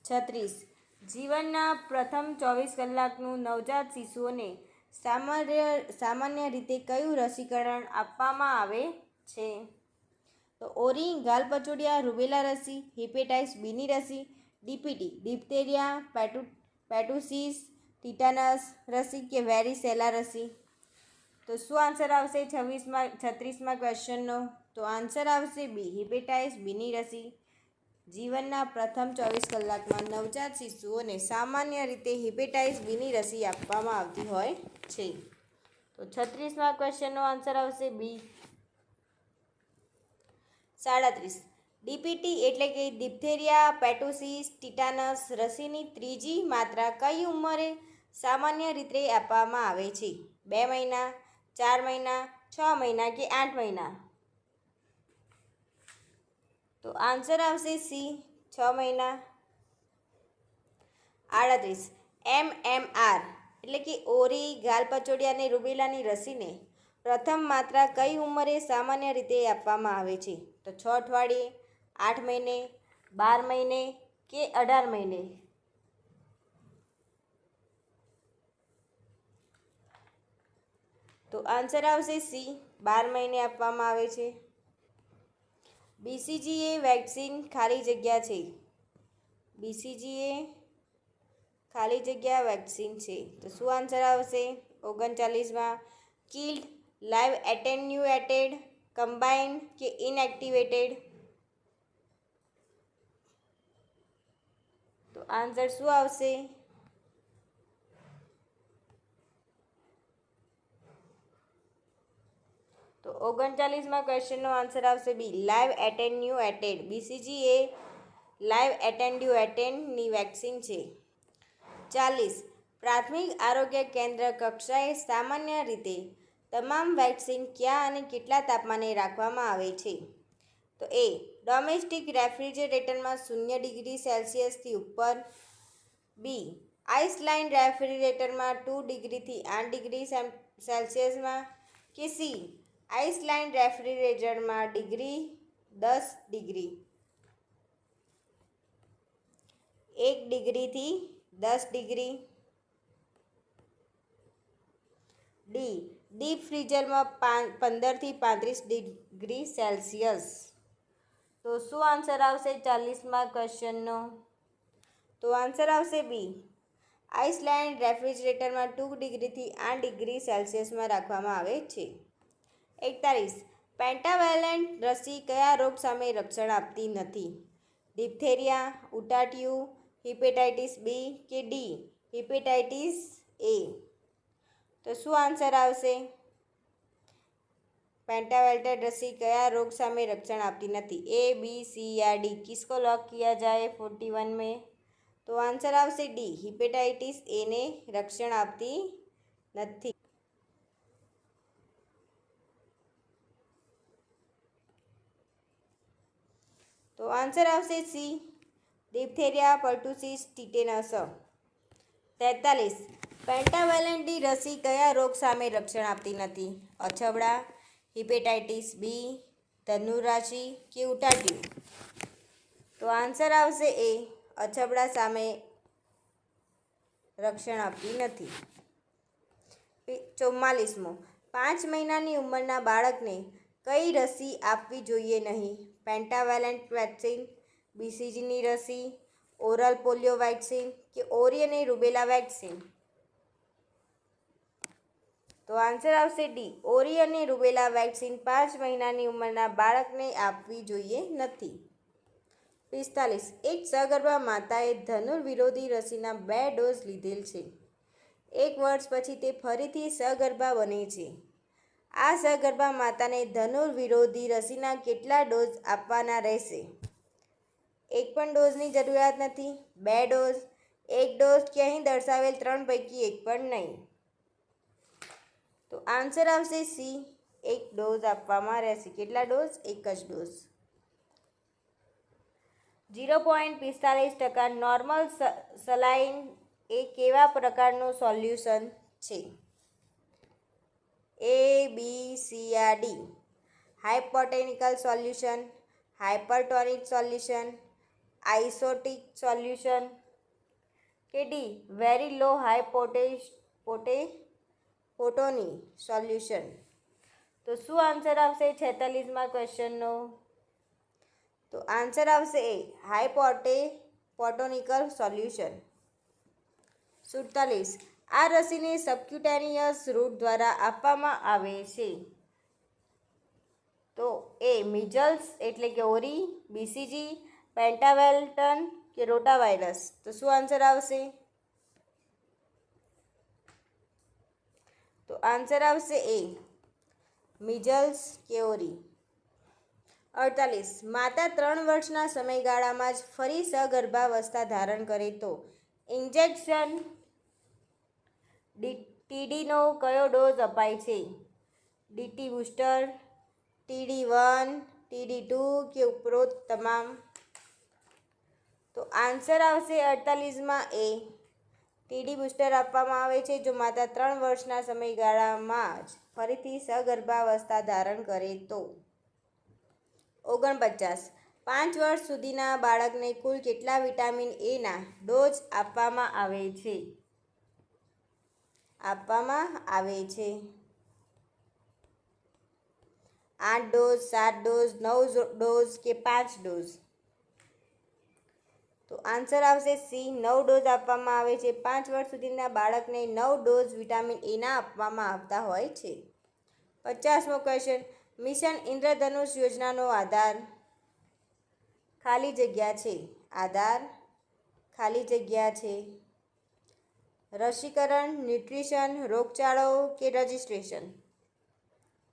36. જીવનના પ્રથમ 24 કલાકનું નવજાત શિશુઓને સામાન્ય રીતે કયું રસીકરણ આપવામાં આવે છે? તો ઓરી, ગાલપચોડિયા, રૂબેલા રસી, હિપેટાઇટિસ બીની રસી, ડીપીટી, ડિપ્થેરિયા, પેટુસિસ, ટીટાનસ રસી કે વેરીસેલા રસી? તો શું આન્સર આવશે 36મા ક્વેશ્ચનનો? તો આન્સર આવશે બી, હિપેટાઇટિસ બીની રસી. જીવનના પ્રથમ 24 કલાકમાં નવજાત શિશુઓને સામાન્ય રીતે હિપેટાઇટિસ બીની રસી આપવામાં આવતી હોય છે. તો 36મા ક્વેશ્ચનનો આન્સર આવશે બી. 37. ડીપીટી એટલે કે ડિપ્થેરિયા, પેટુસિસ, ટીટાનસ રસીની ત્રીજી માત્રા કઈ ઉંમરે સામાન્ય રીતે આપવામાં આવે છે? 2 મહિના, 4 મહિના, 6 મહિના કે 8 મહિના? તો આન્સર આવશે સી, 6 મહિના. 38. MMR એટલે કે ઓરી, ગાલપચોડિયા અને રૂબેલાની રસીને પ્રથમ માત્રા કઈ ઉંમરે સામાન્ય રીતે આપવામાં આવે છે? તો 6 અઠવાડિયે, 8 મહિને, 12 મહિને કે 18 મહિને? તો આન્સર આવશે સી, 12 મહિને આપવામાં આવે છે. BCG એ વેક્સિન ખાલી જગ્યા છે. BCG એ ખાલી જગ્યા વેક્સિન છે. તો શું આન્સર આવશે 39માં? કિલ્ડ, લાઈવ એટેન્યુએટેડ, કમ્બાઇન્ડ કે ઇનએક્ટિવેટેડ? તો આન્સર શું આવશે? તો 39મા ક્વેશ્ચનનો આન્સર આવશે બી, લાઈવ એટેન્યુએટેડ. BCG એ લાઈવ એટેન્યુએટેડની વેક્સિન છે. 40. પ્રાથમિક આરોગ્ય કેન્દ્ર કક્ષાએ સામાન્ય રીતે તમામ વેક્સિન ક્યાં અને કેટલા તાપમાને રાખવામાં આવે છે? તો એ ડોમેસ્ટિક રેફ્રિજરેટરમાં 0 ડિગ્રી સેલ્સિયસથી ઉપર, બી આઇસલેન્ડ રેફ્રિજરેટરમાં 2 ડિગ્રીથી 8 ડિગ્રી સેલ્સિયસમાં, કે સી આઇસલેન્ડ રેફ્રિજરેટરમાં 10 ડિગ્રી 1 ડિગ્રીથી 10 ડિગ્રી, ડી ડીપ ફ્રીઝરમાં 15થી 35 ડિગ્રી સેલ્સિયસ. તો શું આન્સર આવશે 40મા ક્વેશ્ચનનો? તો આન્સર આવશે બી, આઇસલેન્ડ રેફ્રિજરેટરમાં 2 ડિગ્રીથી 8 ડિગ્રી સેલ્સિયસમાં રાખવામાં આવે છે. 41. પેન્ટાવેલેન્ટ રસી કયા રોગ સામે રક્ષણ આપતી નથી? ડિપ્થેરિયા, ઉટાટિયું, હિપેટાઇટિસ બી કે ડી હિપેટાઇટિસ એ? તો શું આન્સર આવશે? पेंटावेलेंट रसी कया रोग सामे रक्षण आपती नहीं? ए, बी, सी या डी? किसको लॉक किया जाए 41 में? तो आंसर आवशे डी, हिपेटाइटिस ए ने रक्षण आपती नहीं. तो आंसर आवशे सी, डिप्थेरिया, पर्टुसिस, टीटेनस. 43. पेंटावेलेंटनी रसी कया रोग सामे रक्षण आपती नहीं? अछबड़ा, हिपेटाइटिस बी, धनुराशी के उटाटिયું? तो आंसर आवशे ए, अछबड़ा सामे रक्षण आपती नहीं. 44. 5 મહિનાની ઉંમરના બાળકને કઈ રસી આપવી જોઈએ નહીં? પેન્ટાવેલેન્ટ વેક્સિન, બીસીજીની રસી, ઓરલ પોલિયો વેક્સિન કે ઓરી અને રૂબેલા વેક્સિન? તો આન્સર આવશે ડી, ઓરી અને રૂબેલા વેક્સિન 5 મહિનાની ઉંમરના બાળકને આપવી જોઈએ નથી. 45. એક સગર્ભા માતાએ ધનુર્વિરોધી રસીના 2 ડોઝ લીધેલ છે. 1 વર્ષ પછી તે ફરીથી સગર્ભા બને છે. આ સગર્ભા માતાને ધનુર્વિરોધી રસીના કેટલા ડોઝ આપવાના રહેશે? 1 પણ ડોઝની જરૂરિયાત નથી, 2 ડોઝ, 1 ડોઝ કે અહીં દર્શાવેલ 3 પૈકી 1 પણ નહીં. તો આન્સર આવશે સી, 1 ડોઝ આપવામાં રહેશે. કેટલા ડોઝ? 1 જ ડોઝ. 0.45% નોર્મલ સલાઇન એ કેવા પ્રકારનું સોલ્યુશન છે? એ, બી, સી યા D? Hypotonic solution, hypertonic solution, isotonic solution કે D very low hypotonic solution. તો શું આન્સર આવશે 46માં ક્વેશ્ચનનો? તો આન્સર આવશે એ હાઇપોટેનિકલ સોલ્યુશન. 47. આ રસીને સબક્યુટેનિયસ રૂટ દ્વારા આપવામાં આવે છે. તો એ મિઝલ્સ એટલે કે ઓરી, બીસીજી, પેન્ટાવેલ્ટન કે રોટાવાયરસ. તો શું આન્સર આવશે? તો આન્સર આવશે એ મિઝલ્સ કે ઓરી. 48. માતા 3 વર્ષના સમયગાળામાં જ ફરી સગર્ભાવસ્થા ધારણ કરે તો ઇન્જેક્શન ટીડીનો કયો ડોઝ અપાય છે? ડીટી બૂસ્ટર, TD1, TD2 કે ઉપરોક્ત તમામ? તો આન્સર આવશે 48માં એ ટીડી બૂસ્ટર આપવામાં આવે છે જો માતા 3 વર્ષના સમયગાળામાં જ ફરીથી સગર્ભાવસ્થા ધારણ કરે તો. 49. 5 વર્ષ સુધીના બાળકને કુલ કેટલા વિટામિન એના ડોઝ આપવામાં આવે છે? 8 ડોઝ, 7 ડોઝ, 9 ડોઝ કે 5 ડોઝ? તો આન્સર આવશે સી 9 ડોઝ આપવામાં આવે છે. 5 વર્ષ સુધીના બાળકને 9 ડોઝ વિટામિન એના આપવામાં આવતા હોય છે. 50મો ક્વેશ્ચન. મિશન ઇન્દ્રધનુષ યોજનાનો આધાર ખાલી જગ્યા છે. આધાર ખાલી જગ્યા છે. રસીકરણ, ન્યુટ્રિશન, રોગચાળો કે રજિસ્ટ્રેશન?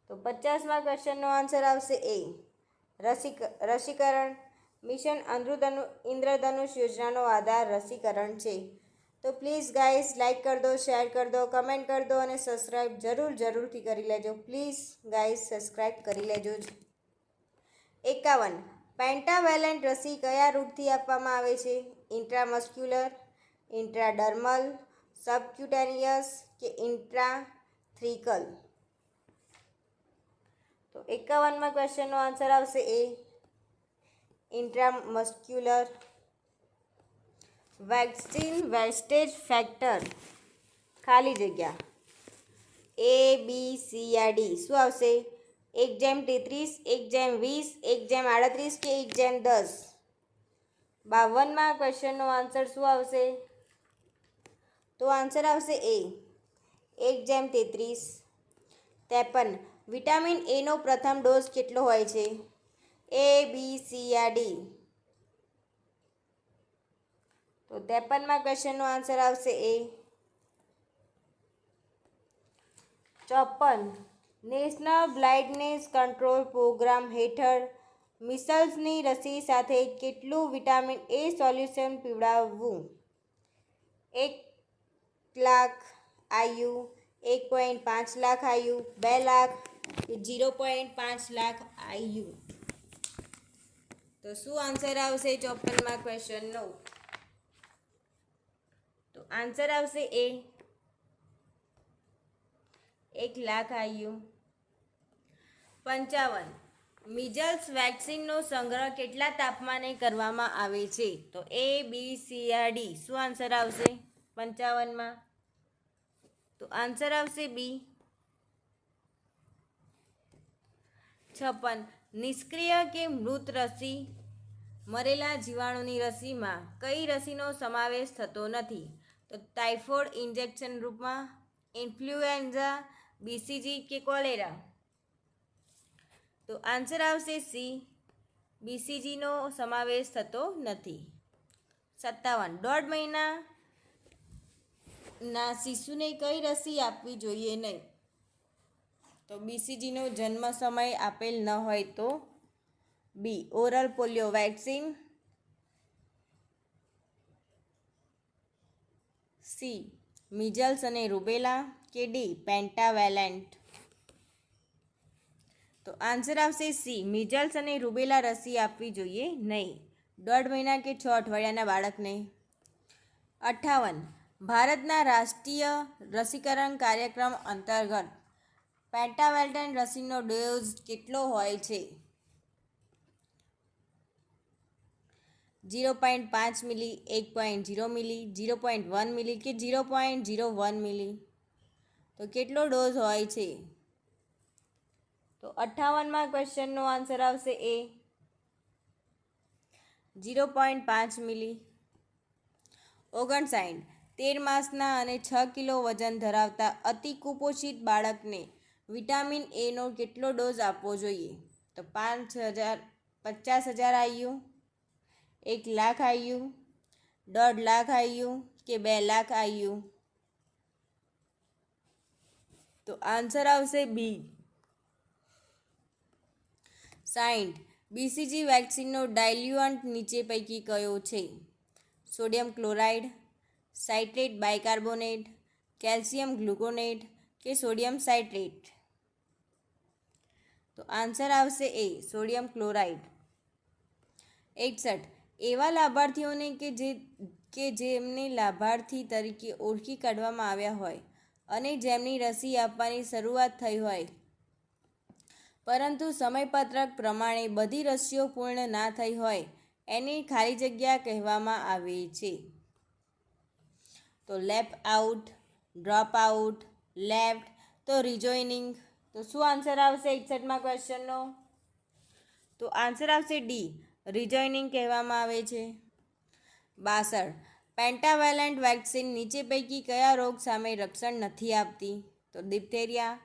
તો 50મા ક્વેશ્ચનનો આન્સર આવશે એ રસીકરણ. મિશન ઇન્દ્રધનુષ યોજનાનો આધાર રસીકરણ છે. તો પ્લીઝ ગાઈઝ લાઇક કરી દો, શેર કરી દો, કમેન્ટ કરી દો અને સબસ્ક્રાઈબ જરૂરથી કરી લેજો. પ્લીઝ ગાઈઝ સબસ્ક્રાઈબ કરી લેજો. 51. પેન્ટાવેલેન્ટ રસી કયા રૂટથી આપવામાં આવે છે? ઇન્ટ્રામસ્ક્યુલર, ઇન્ટ્રાડર્મલ, સબક્યુટેનિયસ કે ઇન્ટ્રાથ્રિકલ? તો 51મા ક્વેશ્ચનનો answer A A intramuscular. Vaccine wastage factor ખાલી જગ્યા A, B, C या D? શું આવશે? 1:33, 1:20, 1:38 કે 1:10? 52મા ક્વેશ્ચનનો આન્સર શું આવશે? તો આન્સર આવશે એ 1:33. 53. વિટામિન એનો પ્રથમ ડોઝ કેટલો હોય છે? A, B, C या D? તો 53મા ક્વેશ્ચનનો આન્સર આવશે એ 54. નેશનલ બ્લાઇન્ડનેસ કંટ્રોલ પ્રોગ્રામ હેઠળ મિસલ્સની રસી સાથે કેટલું વિટામિન એ સોલ્યુશન પીવડાવવું? 1 લાખ IU, 1.5 લાખ IU, 2 લાખ કે 0.5 લાખ IU? તો શું આન્સર આવશે 54મા ક્વેશ્ચનનો? તો answer A A 1 lakh IU. 55. Measles વેક્સિનનો સંગ્રહ કેટલા તાપમાને કરવામાં આવે છે? તો A, B, C या D? શું આન્સર આવશે 55માં? તો આન્સર આવશે બી 56. નિષ્ક્રિય કે મૃત રસી મરેલા જીવાણુની રસીમાં કઈ રસીનો સમાવેશ થતો નથી? તો ટાઇફોઇડ ઇન્જેક્શન રૂપમાં, ઇન્ફ્લુએન્ઝા, બીસીજી કે કોલેરા? તો આન્સર આવશે સી બીસીજીનો સમાવેશ થતો નથી. 57. 1.5 મહિનાના શિશુને કઈ રસી આપવી જોઈએ નહીં? તો બીસીજીનો જન્મ સમય આપેલ ન હોય તો B oral polio vaccine, C measles અને રૂબેલા કે ડી પેન્ટાવેલેન્ટ? તો આન્સર આવશે સી મિઝલ્સ અને રૂબેલા રસી આપવી જોઈએ નહીં 1.5 મહિના કે 6 અઠવાડિયાના બાળકને. 58. ભારતના રાષ્ટ્રીય રસીકરણ કાર્યક્રમ અંતર્ગત પેન્ટાવેલેન્ટ રસીનો ડોઝ કેટલો હોય છે? 0.5 મિલી, 1.0 મિલી, 0.1 મિલી કે 0.01 મિલી? તો કેટલો ડોઝ હોય છે? તો 58માં ક્વેશ્ચનનો આન્સર આવશે એ 0.5 મિલી. 59 13 માસના અને 6 કિલો વજન ધરાવતા અતિ કુપોષિત બાળકને વિટામિન એનો કેટલો ડોઝ આપવો જોઈએ? તો 50,000 IU, 1 lakh IU, 1.5 lakh IU કે 2 લાખ IU? તો આન્સર આવશે બી 60 BCG વેક્સિનનો ડાયલ્યુઅન્ટ નીચે પૈકી કયો છે? Sodium chloride, citrate bicarbonate, calcium ગ્લુકોનેટ કે સોડિયમ સાઇટ્રેટ? તો answer A A sodium chloride. 61 એવા લાભાર્થીઓને કે જેમને લાભાર્થી તરીકે ઓળખી કાઢવામાં આવ્યા હોય અને જેમની રસી આપવાની શરૂઆત થઈ હોય પરંતુ સમયપત્રક પ્રમાણે બધી રસીઓ પૂર્ણ ના થઈ હોય એને ખાલી જગ્યા કહેવામાં આવે છે. તો left out, drop out, left તો રિજોઇનિંગ. તો શું આન્સર આવશે 61માં ક્વેશ્ચનનો? તો આન્સર આવશે ડી રિજોઇનિંગ કહેવામાં આવે છે. 62 પેન્ટાવેલેન્ટ વેક્સિન નીચે પૈકી કયા રોગ સામે રક્ષણ નથી આપતી? તો ડિપ્થેરિયા,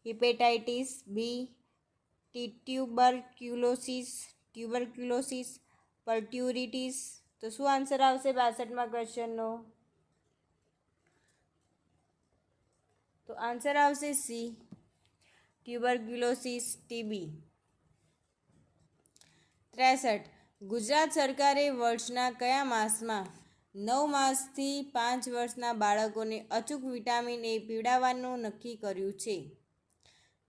હિપેટાઇટિસ બી, ટ્યુબરક્યુલોસિસ, પલ્ટ્યુરિટિસ. તો શું આન્સર આવશે 62માં ક્વેશ્ચનનો? તો આન્સર આવશે સી ટ્યુબરક્યુલોસિસ ટીબી. 63 ગુજરાત સરકારે વર્ષના કયા માસમાં 9 માસથી 5 વર્ષના બાળકોને અચૂક વિટામિન એ પીવડાવવાનું નક્કી કર્યું છે?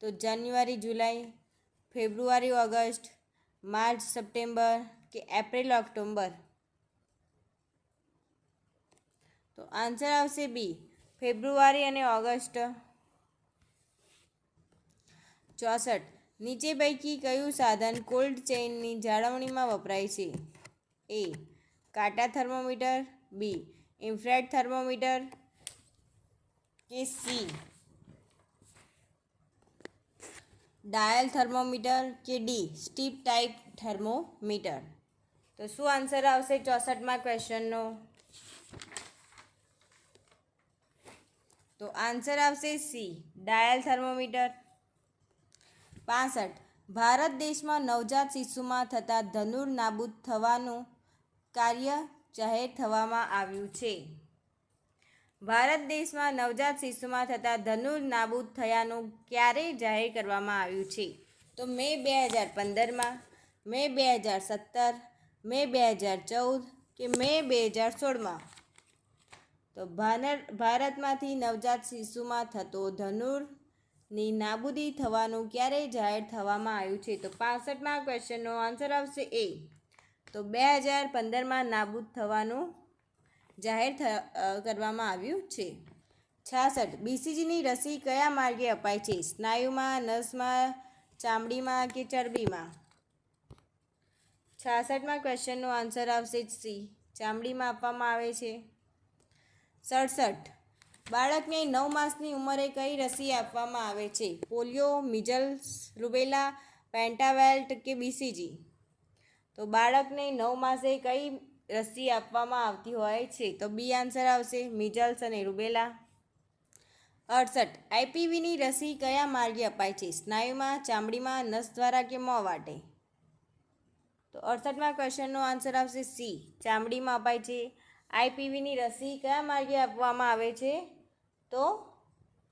તો જાન્યુઆરી જુલાઈ, ફેબ્રુઆરી ઓગસ્ટ, માર્ચ સપ્ટેમ્બર કે એપ્રિલ ઓક્ટોબર? તો આન્સર આવશે બી ફેબ્રુઆરી અને ઓગસ્ટ. 64 નીચે પૈકી કયું સાધન કોલ્ડ ચેઇનની જાળવણીમાં વપરાય છે? એ કાંટા થર્મોમીટર, બી ઇન્ફ્રારેડ થર્મોમીટર કે સી ડાયલ થર્મોમીટર કે ડી સ્ટીપ ટાઈપ થર્મોમીટર? તો શું આન્સર આવશે 64માં ક્વેશ્ચનનો? તો આન્સર આવશે સી ડાયલ થર્મોમીટર. 65 ભારત દેશમાં નવજાત શિશુમાં થતા ધનુર નાબૂદ થવાનું કાર્ય જાહેર થવામાં આવ્યું છે? ભારત દેશમાં નવજાત શિશુમાં થતા ધનુર નાબૂદ થયાનું ક્યારે જાહેર કરવામાં આવ્યું છે? તો મે 2015માં, મે 2017, મે 2014 કે મે 2016માં? તો ભારતમાંથી નવજાત શિશુમાં થતો ધનુરની નાબૂદી થવાનું ક્યારે જાહેર થવામાં આવ્યું છે? તો 65માં ક્વેશ્ચનનો આન્સર આવશે એ તો 2015માં નાબૂદ થવાનું જાહેર કરવામાં આવ્યું છે. 66 BCGની રસી કયા માર્ગે અપાય છે? સ્નાયુમાં, નસમાં, ચામડીમાં કે ચરબીમાં? 66માં ક્વેશ્ચનનો આન્સર આવશે સી ચામડીમાં આપવામાં આવે છે. 67 બાળકને 9 માસની ઉંમરે કઈ રસી આપવામાં આવે છે? પોલિયો, મિઝલ્સ, રૂબેલા, પેન્ટાવેલ્ટ કે BCG? તો બાળકને 9 માસે કઈ રસી આપવામાં આવતી હોય છે? તો બી આન્સર આવશે મિઝલ્સ અને રૂબેલા. 68 આઈપીવીની રસી કયા માર્ગે અપાય છે? સ્નાયુમાં, ચામડીમાં, નસ દ્વારા કે મોં વાટે? તો 68માં ક્વેશ્ચનનો આન્સર આવશે સી ચામડીમાં અપાય છે. આઈપીવીની રસી કયા માર્ગે આપવામાં આવે છે? તો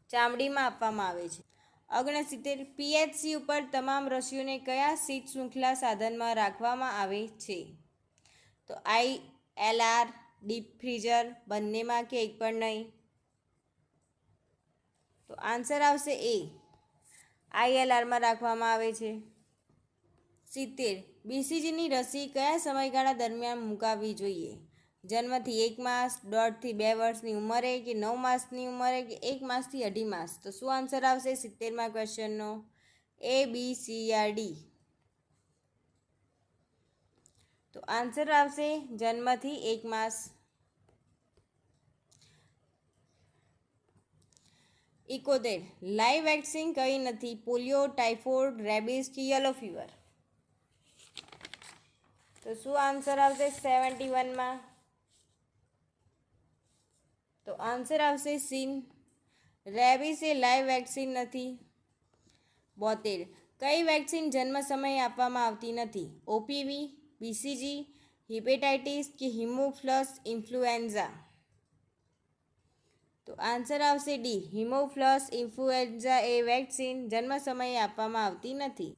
ચામડીમાં આપવામાં આવે છે. 69 પીએચસી ઉપર તમામ રસીઓને કયા શીત શૃંખલા સાધનમાં રાખવામાં આવે છે? તો ILR, ડીપ ફ્રીઝર, બંનેમાં કે એક પણ નહીં? તો આન્સર આવશે એ ILRમાં રાખવામાં આવે છે. 70 BCGની રસી કયા સમયગાળા દરમિયાન મુકાવવી જોઈએ? જન્મથી 1 માસ, 1.5 થી 2 વર્ષની ઉંમરે કે 9 માસની ઉંમરે કે 1 માસથી 2.5 માસ? તો શું આન્સર આવશે 70માં ક્વેશ્ચનનો? એ બી સી આર ડી. તો આન્સર આવશે જન્મથી 1 માસ. 71 લાઈવ વેક્સિન કઈ નથી? પોલિયો, ટાઇફોઇડ, રેબિસ કે યલો ફીવર? તો શું આન્સર આવશે 71માં? તો આન્સર આવશે સી, રેબિસ એ લાઈવ વેક્સિન નથી. 72 કઈ વેક્સિન જન્મ સમયે આપવામાં આવતી નથી? ઓપીવી, બીસીજી, હિપેટાઇટિસ કે હિમોફિલસ ઇન્ફ્લુએન્ઝા? તો આન્સર આવશે ડી, હિમોફિલસ ઇન્ફ્લુએન્ઝા એ વેક્સિન જન્મ સમયે આપવામાં આવતી નથી.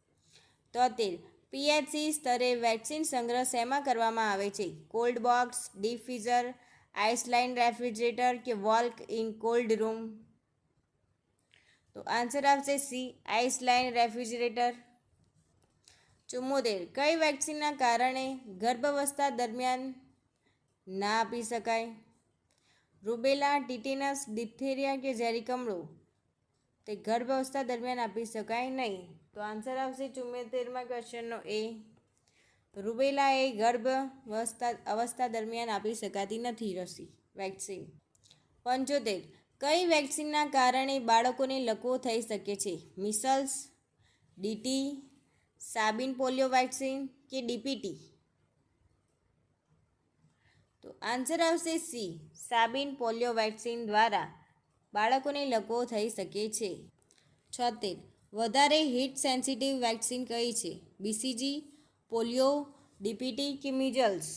73 પીએચસી સ્તરે વેક્સિન સંગ્રહ શેમાં કરવામાં આવે છે? Cold box, deep freezer, ice line refrigerator કે વોલ્ક ઇન કોલ્ડ રૂમ? તો આન્સર આવશે સી, આઇસલાઇન રેફ્રિજરેટર. 74 કઈ વેક્સિનના કારણે ગર્ભાવસ્થા દરમિયાન ના આપી શકાય? રૂબેલા, ટીટેનસ, ડિપ્થેરિયા કે ઝેરી કમળો? તે ગર્ભાવસ્થા દરમિયાન આપી શકાય નહીં. તો આન્સર આવશે 74માં ક્વેશ્ચનનો એ, રૂબેલા એ અવસ્થા દરમિયાન આપી શકાતી નથી રસી વેક્સિન. 75 કઈ વેક્સિનના કારણે બાળકોને લકવો થઈ શકે છે? મિસલ્સ, ડીટી, સાબિન પોલિયો વેક્સિન કે ડીપીટી? તો આન્સર આવશે સી, સાબિન પોલિયો વેક્સિન દ્વારા બાળકોને લકવો થઈ શકે છે. 76 વધારે હીટ સેન્સિટિવ વેક્સિન કઈ છે? બીસીજી, પોલિયો, ડીપીટી કે મિઝલ્સ?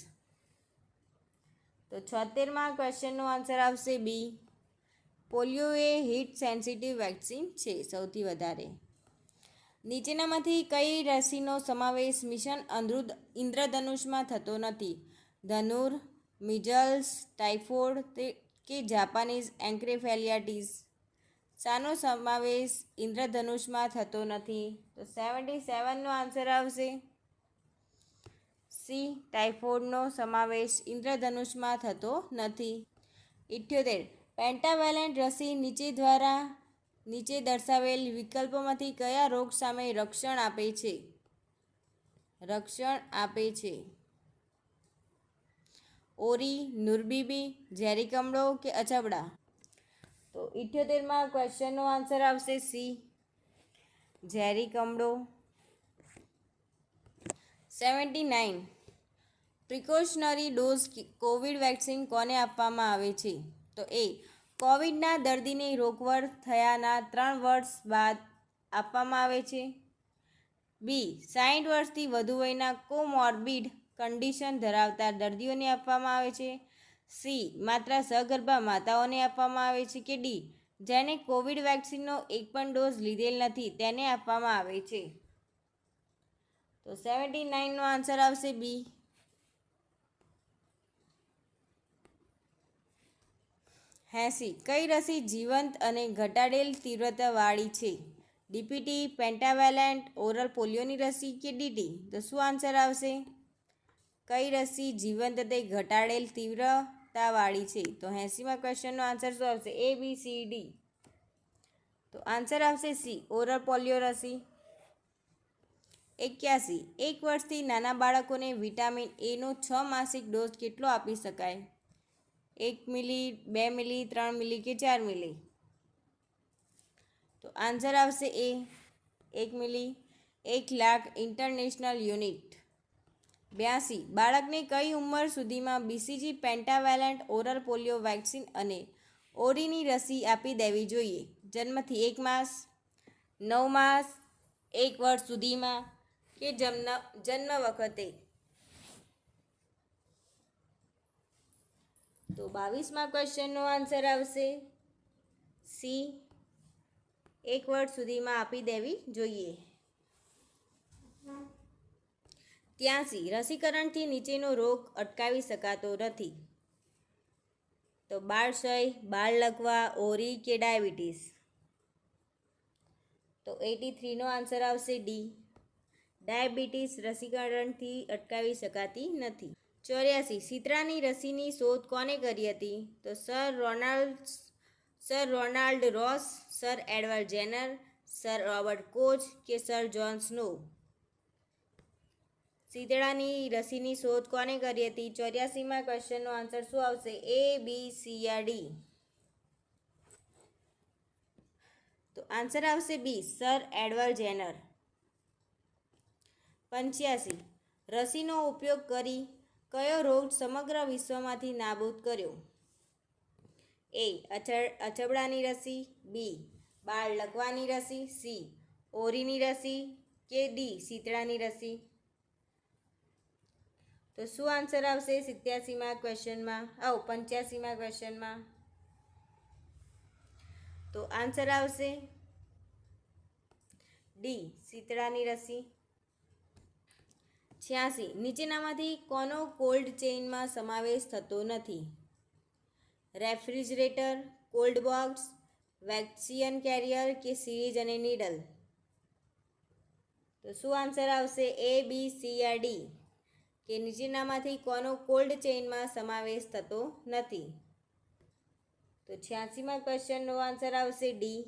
તો 76માં ક્વેશ્ચનનો આન્સર આવશે બી, પોલિયો એ હીટ સેન્સિટિવ વેક્સિન છે સૌથી વધારે. નીચેનામાંથી કઈ રસીનો સમાવેશ મિશન ઇન્દ્રધનુષમાં થતો નથી? ધનુર, મિઝલ્સ, ટાઇફોઇડ કે જાપાનીઝ એન્કેફેલાઇટિસ? શાનો સમાવેશ ઇન્દ્રધનુષમાં થતો નથી? તો 77નો આન્સર આવશે સી, ટાઇફોઇડનો સમાવેશ ઇન્દ્રધનુષમાં થતો નથી. 78 પેન્ટાવેલેન્ટ રસી નીચે દર્શાવેલ વિકલ્પોમાંથી કયા રોગ સામે રક્ષણ આપે છે? ઓરી, નુરબીબી, ઝેરી કમળો કે અછબડા? તો 78માં ક્વેશ્ચનનો આન્સર આવશે સી, ઝેરી કમળો. 79 પ્રિકોશનરી ડોઝ કોવિડ વેક્સિન કોને આપવામાં આવે છે? તો એ કોવિડના દર્દીને રોગવર થયાના 3 વર્ષ બાદ આપવામાં આવે છે. બી 60 વર્ષથી વધુ વયના કોમોર્બિડ કન્ડિશન ધરાવતા દર્દીઓને આપવામાં આવે છે. સી માત્ર સગર્ભા માતાઓને આપવામાં આવે છે. કે ડી જેને કોવિડ વેક્સિનનો એક પણ ડોઝ લીધેલ નથી તેને આપવામાં આવે છે? તો 79નો આન્સર આવશે બી. 80 કઈ રસી જીવંત અને ઘટાડેલ તીવ્રતાવાળી છે? ડીપીટી, પેન્ટાવેલેન્ટ, ઓરલ પોલિયોની રસી કે ડીટી? તો શું આન્સર આવશે? કઈ રસી જીવંત અને ઘટાડેલ તીવ્રતાવાળી છે? તો 80માં ક્વેશ્ચનનો આન્સર શું આવશે? એ, બી, સી, ડી. તો આન્સર આવશે સી, ઓરલ પોલિયો રસી. 81 1 વર્ષથી નાના બાળકોને વિટામિન એનો 6 માસિક ડોઝ કેટલો આપી શકાય? 1 મિલી, 2 મિલી, 3 મિલી કે 4 મિલી? તો answer A A, 1 milli, 1 lakh international unit. 82 બાળકને કઈ ઉંમર સુધીમાં BCG, pentavalent, oral polio vaccine અને ઓરીની રસી આપી દેવી જોઈએ? જન્મથી 1 માસ, 9 માસ, 1 વર્ષ સુધીમાં કે જન્મ વખતે? તો 22માં ક્વેશ્ચનનો આન્સર આવશે સી, 1 વર્ષ સુધીમાં આપી દેવી જોઈએ. 83 રસીકરણથી નીચેનો રોગ અટકાવી શકાતો નથી? તો બાળક્ષય, બાળ લકવા, ઓરી કે ડાયાબિટીસ? તો 83નો આન્સર આવશે ડી, ડાયાબિટીસ રસીકરણથી અટકાવી શકાતી નથી. 84 શીતળાની રસીની શોધ કોને કરી હતી? તો sir Ronald Ross, sir Edward Jenner, sir Robert Koch કે સર જોન સ્નો? શીતળાની રસીની શોધ કોને કરી હતી? 84માં ક્વેશ્ચનનો આન્સર શું આવશે? એ, બી, સી યા ડી? તો આન્સર આવશે બી, સર એડવર્ડ જેનર. 85. રસીનો ઉપયોગ કરી કયો રોગ સમગ્ર વિશ્વમાંથી નાબૂદ કર્યો? એ અછબડાની રસી, બી બાળ લકવાની રસી, સી ઓરીની રસી કે ડી શીતળાની રસી? તો શું આન્સર આવશે 87માં ક્વેશ્ચનમાં? 85માં ક્વેશ્ચનમાં? તો આન્સર આવશે ડી શીતળાની રસી. 86. નીચેનામાંથી કોનો કોલ્ડ ચેઇનમાં સમાવેશ થતો નથી? રેફ્રિજરેટર, કોલ્ડ બોક્સ, વેક્સિયન કેરિયર કે સિરીજ અને નીડલ? તો શું answer A? A, B, C યા ડી? કે નીચેનામાંથી કોનો કોલ્ડ ચેઇનમાં સમાવેશ થતો નથી? તો 86માં ક્વેશ્ચનનો આન્સર આવશે ડી,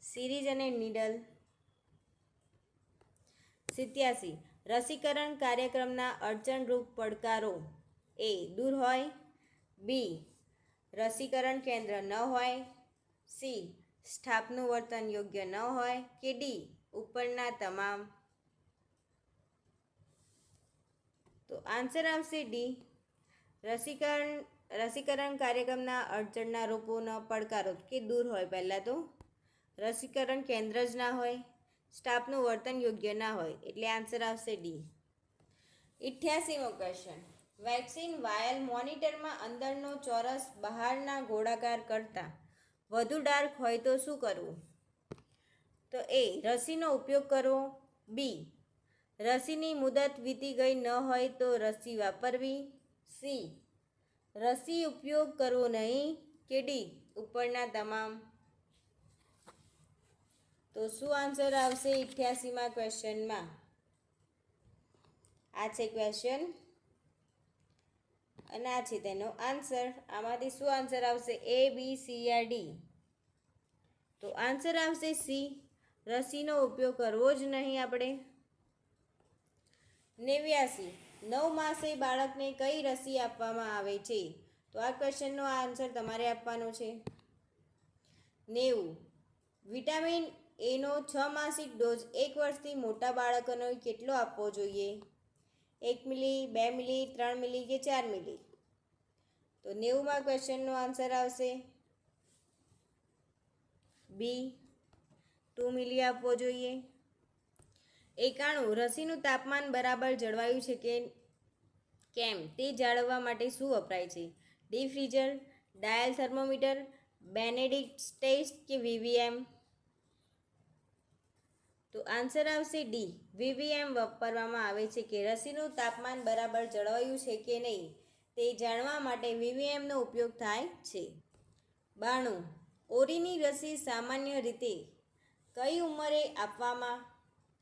સિરીજ અને નીડલ. 87. રસીકરણ કાર્યક્રમના અડચણરૂપ પડકારો: એ દૂર હોય, બી રસીકરણ કેન્દ્ર ન હોય, સી સ્ટાફનું વર્તન યોગ્ય ન હોય કે ડી ઉપરના તમામ? તો આન્સર આવશે ડી, રસીકરણ કાર્યક્રમના અડચણના રૂપોનો પડકારો કે દૂર હોય. પહેલાં તો રસીકરણ કેન્દ્ર જ ના હોય, સ્ટાફનું વર્તન યોગ્ય ના હોય, એટલે આન્સર આવશે ડી. 88મો ક્વેશ્ચન. વેક્સિન વાયલ મોનિટરમાં અંદરનો ચોરસ બહારના ગોળાકાર કરતાં વધુ ડાર્ક હોય તો શું કરવું? તો એ રસીનો ઉપયોગ કરવો, બી રસીની મુદત વીતી ગઈ ન હોય તો રસી વાપરવી, સી રસી ઉપયોગ કરવો નહીં કે ડી ઉપરના તમામ? તો શું આન્સર આવશે 88માં ક્વેશ્ચનમાં? આ છે ક્વેશ્ચન અને આ છે તેનો આન્સર. આમાંથી શું answer A? A, B, C યા ડી? તો આન્સર આવશે સી, રસીનો ઉપયોગ કરવો જ નહીં આપણે. 89. 9 માસે બાળકને કઈ રસી આપવામાં આવે છે? તો આ ક્વેશ્ચનનો આન્સર તમારે આપવાનો છે. 90. વિટામિન એનો 6 માસિક ડોઝ 1 વર્ષથી મોટા બાળકોને કેટલો આપવો જોઈએ? 1 મિલી, 2 મિલી, 3 મિલી કે 4 મિલી? તો 90માં ક્વેશ્ચનનો આન્સર આવશે બી, 2 મિલી આપવો જોઈએ. 91. રસીનું તાપમાન બરાબર જળવાયું છે કે કેમ તે જાળવવા માટે શું વપરાય છે? D freezer, dial thermometer, Benedict test કે વીવીએમ? તો આન્સર આવશે ડી, વીવીએમ વાપરવામાં આવે છે કે રસીનું તાપમાન બરાબર જળવાયું છે કે નહીં તે જાણવા માટે વીવીએમનો ઉપયોગ થાય છે. 92. ઓરીની રસી સામાન્ય રીતે કઈ ઉંમરે આપવામાં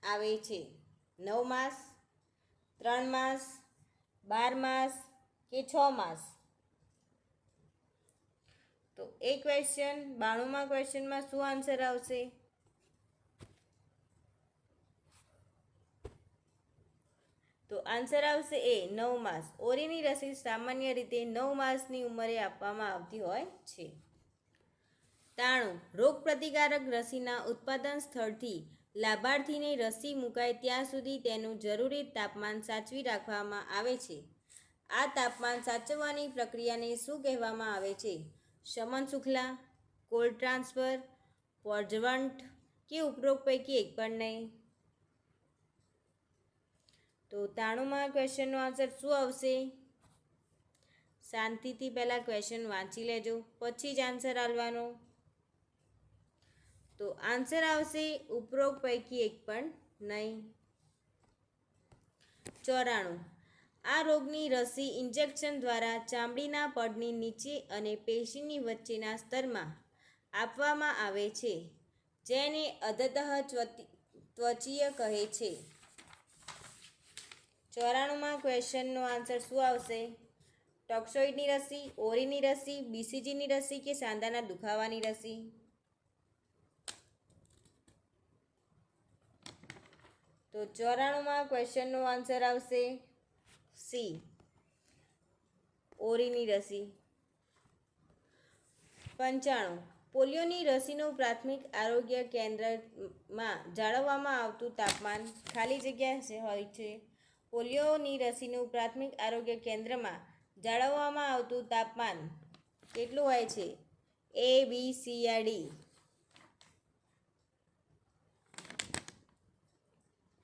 આવે છે? 9 માસ, 3 માસ, 12 માસ કે 6 માસ? તો એ ક્વેશ્ચન 92માં ક્વેશ્ચનમાં શું આન્સર આવશે? તો આન્સર આવશે એ, 9 માસ. ઓરીની રસી સામાન્ય રીતે 9 માસની ઉંમરે આપવામાં આવતી હોય છે. 93. રોગપ્રતિકારક રસીના ઉત્પાદન સ્થળથી લાભાર્થીને રસી મુકાય ત્યાં સુધી તેનું જરૂરી તાપમાન સાચવી રાખવામાં આવે છે. આ તાપમાન સાચવવાની પ્રક્રિયાને શું કહેવામાં આવે છે? શમન શૃંખલા, કોલ્ડ ટ્રાન્સફર, પોર્જવન્ટ કે ઉપરોક્ત પૈકી એક પણ નહીં? તો 93માં ક્વેશ્ચનનો આન્સર શું આવશે? શાંતિથી પહેલાં ક્વેશ્ચન વાંચી લેજો, પછી જ આન્સર આપવાનો. તો આન્સર આવશે ઉપરોક્ત પૈકી એક પણ નહીં. 94. આ રોગની રસી ઇન્જેક્શન દ્વારા ચામડીના પડની નીચે અને પેશીની વચ્ચેના સ્તરમાં આપવામાં આવે છે, જેને અધતઃ ત્વચીય કહે છે. 94માં ક્વેશ્ચનનો આન્સર શું આવશે? ટોક્સોઇડની રસી, ઓરીની રસી, બીસીજીની રસી કે સાંધાના દુખાવાની રસી? તો 94માં ક્વેશ્ચનનો આન્સર આવશે સી, ઓરીની રસી. 95. પોલિયોની રસીનું પ્રાથમિક આરોગ્ય કેન્દ્રમાં જાળવવામાં આવતું તાપમાન ખાલી જગ્યા હોય છે. પોલિયોની રસીનું પ્રાથમિક આરોગ્ય કેન્દ્રમાં જાળવવામાં આવતું તાપમાન કેટલું હોય છે? A, B, C yeah D?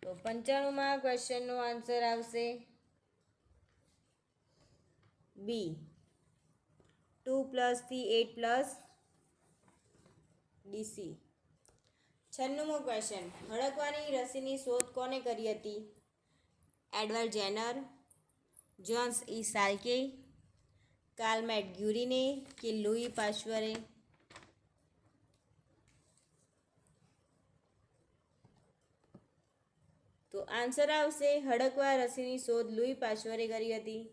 તો 95માં ક્વેશ્ચનનો આન્સર આવશે B, 2 + 8 DC. 96મો ક્વેશ્ચન, હડકવાની રસીની શોધ કોને કરી હતી? એડવર્ડ જેનર, જોન્સ ઈ સાલ્કે, કાર્લ મેકગ્યુરીને કે લૂઈ પાશ્ચરે? તો આન્સર આવશે હડકવા રસીની શોધ લૂઈ પાશ્ચરે કરી હતી.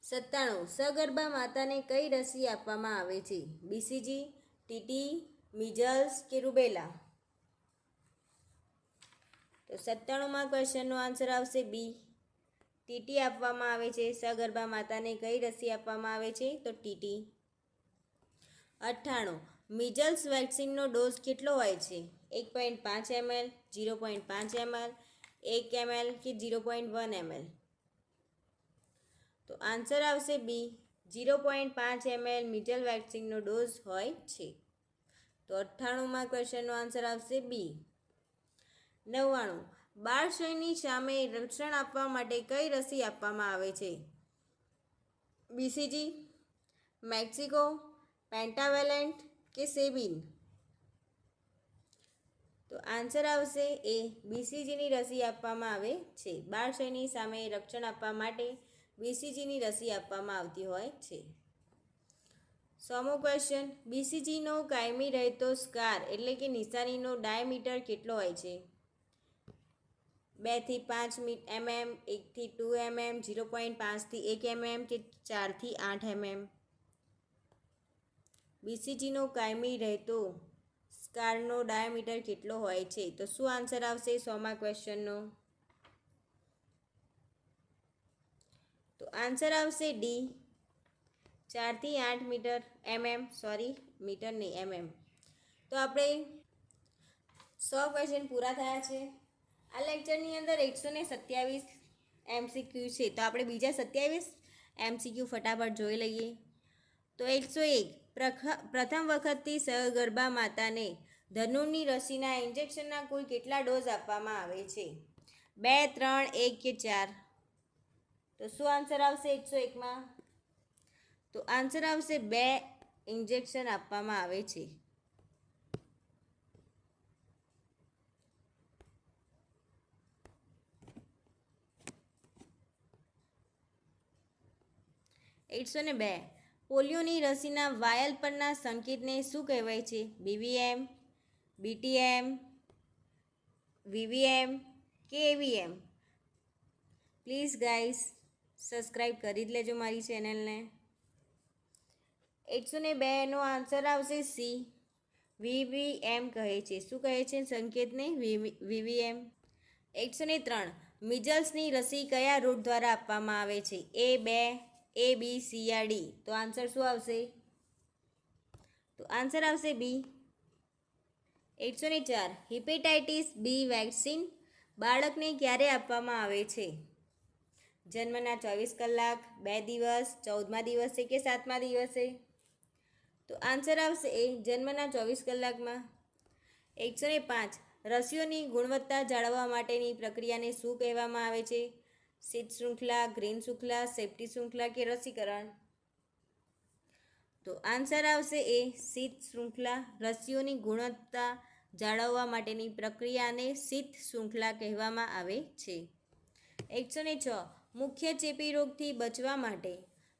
97, સગર્ભા માતાને કઈ રસી આપવામાં આવે છે? BCG, TT, મિઝલ્સ કે રૂબેલા? તો 97માં ક્વેશ્ચનનો આન્સર આવશે B, TT આપવામાં આવે છે. સગર્ભા માતાને કઈ રસી આપવામાં આવે છે? તો TT. 98, મિઝલ્સ વેક્સિનનો ડોઝ કેટલો હોય છે? 1.5 ml, 0.5 ml, 1 ml કે 0.1 ml? તો આન્સર આવશે B, 0.5 ml મિઝલ વેક્સિનનો ડોઝ હોય છે. તો 98માં ક્વેશ્ચનનો આન્સર આવશે B. 99, બાળક્ષયની સામે રક્ષણ આપવા માટે કઈ રસી આપવામાં આવે છે? BCG, મેક્સિકો, પેન્ટાવેલેન્ટ કે સેબિન? તો આન્સર આવશે A, BCGની રસી આપવામાં આવે છે. બાળક્ષયની સામે રક્ષણ આપવા માટે BCGની રસી આપવામાં આવતી હોય છે. 100મો ક્વેશ્ચન, BCGનો કાયમી રહેતો સ્કાર એટલે કે નિશાનીનો ડાયામીટર કેટલો હોય છે? 2 થી 5 mm, 1 થી 2 mm, 0.5 થી 1 mm કે 4 થી 8 mm? BCGનો કાયમી રહેતો સ્કારનો ડાયામીટર કેટલો હોય છે? તો શું આન્સર આવશે 100મા ક્વેશ્ચનનો? તો આન્સર આવશે D, 4 થી 8 મીટર નહીં mm. તો આપણે 100 ક્વેશ્ચન પૂરા થયા છે. આ લેક્ચરની અંદર 127 MCQ છે. તો આપણે બીજા 27 MCQ ફટાફટ જોઈ લઈએ. તો 101, પ્રથમ વખતથી સગર્ભા માતાને ધનુરની રસીના ઇન્જેક્શનના કુલ કેટલા ડોઝ આપવામાં આવે છે? 2, 3, 1 કે 4? તો શું આન્સર આવશે 101માં? તો આન્સર આવશે 2 ઇન્જેક્શન આપવામાં આવે છે. એકસો 2, પોલિયોની રસીના વાયલ પરના સંકેતને શું કહેવાય છે? BVM, BTM, VVM કે AVM? પ્લીઝ ગાઈસ સબસ્ક્રાઈબ કરી જ લેજો મારી ચેનલને. 102નો આન્સર આવશે C, VVM કહે છે. શું કહે છે સંકેતને? VVM. 103, મિઝલ્સની રસી કયા રૂટ દ્વારા આપવામાં આવે છે? A, B, C yeah D? તો આન્સર શું આવશે? તો આન્સર આવશે B. 104, હિપેટાઇટિસ B વેક્સિન બાળકને ક્યારે આપવામાં આવે છે? જન્મના 24 કલાક, 2 દિવસ, 14મા દિવસે કે 7મા દિવસે? તો આન્સર આવશે A, જન્મના 24 કલાકમાં. 105, રસીઓની ગુણવત્તા જાળવવા માટેની પ્રક્રિયાને શું કહેવામાં આવે છે? શીત શૃંખલા, ગ્રીન શૃંખલા, સેફ્ટી શૃંખલા કે રસીકરણ? તો આન્સર આવશે A, શીત શૃંખલા. રસીઓની ગુણવત્તા જાળવવા માટેની પ્રક્રિયાને શીત શૃંખલા કહેવામાં આવે છે. 106, મુખ્ય ચેપી રોગથી બચવા માટે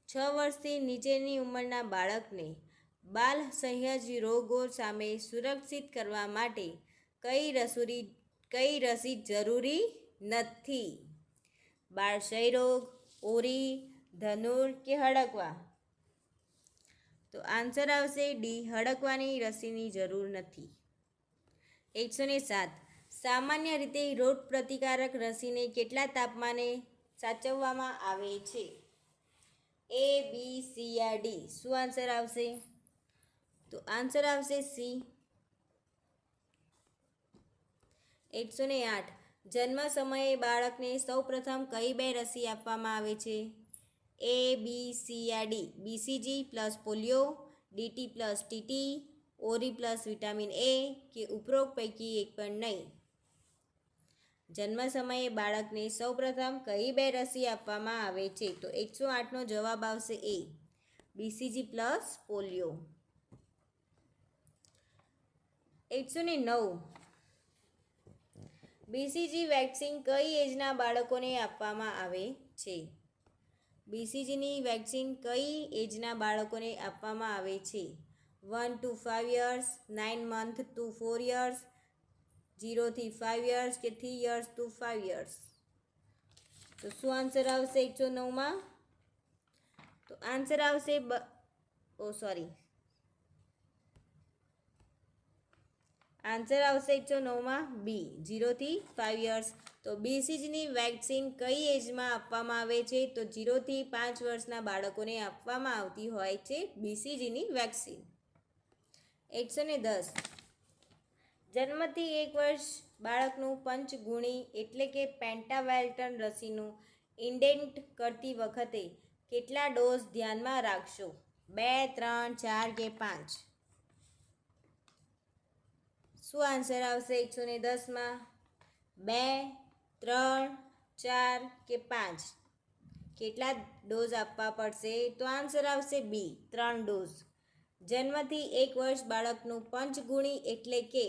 6 વર્ષથી નીચેની ઉંમરના બાળકને બાલ સહજ રોગો સામે સુરક્ષિત કરવા માટે કઈ રસી જરૂરી નથી? બાળક્ષય રોગ, ઓરી, ધનુર કે હડકવા? તો આન્સર આવશે D, હડકવાની રસીની જરૂર નથી. 107, સામાન્ય રીતે રોગ પ્રતિકારક રસીને કેટલા તાપમાને સાચવવામાં આવે છે? A, B, C yeah D? શું આન્સર આવશે? તો આન્સર આવશે સી. 108. જન્મ સમયે બાળકને સૌપ્રથમ કઈ 2 રસી આપવામાં આવે છે? એ, બી, સી યા D? BCG plus polio, DT plus TT, ઓરી પ્લસ વિટામિન એ કે ઉપરોક્ત પૈકી એક પણ નહીં? જન્મ સમયે બાળકને સૌપ્રથમ કઈ 2 રસી આપવામાં આવે છે? તો 108નો જવાબ આવશે એ, BCG plus polio. 109. BCG vaccine કઈ એજના બાળકોને આપવામાં આવે છે? BCGની વેક્સિન કઈ એજના બાળકોને આપવામાં આવે છે? 1 to 5 years, 9 month to 4 years, 0 થી 5 years કે 3 years to 5 years? તો શું આન્સર આવશે 109માં? તો આન્સર આવશે આન્સર આવશે 109માં બી, 0 થી 5 years. તો BCGની વેક્સિન કઈ એજમાં આપવામાં આવે છે? તો 0 થી 5 વર્ષના બાળકોને આપવામાં આવતી હોય છે BCGની વેક્સિન. 110. જન્મથી 1 વર્ષ બાળકનું પંચગુણી એટલે કે પેન્ટાવેલેન્ટ રસીનું ઇન્ડેન્ટ કરતી વખતે કેટલા ડોઝ ધ્યાનમાં રાખશો? 2, 3, 4 કે 5? શું આન્સર આવશે 110માં? 2, 3, 4 કે 5? કેટલા ડોઝ આપવા પડશે? તો આન્સર આવશે બી, 3 ડોઝ. જન્મથી 1 વર્ષ બાળકનું પંચગુણી એટલે કે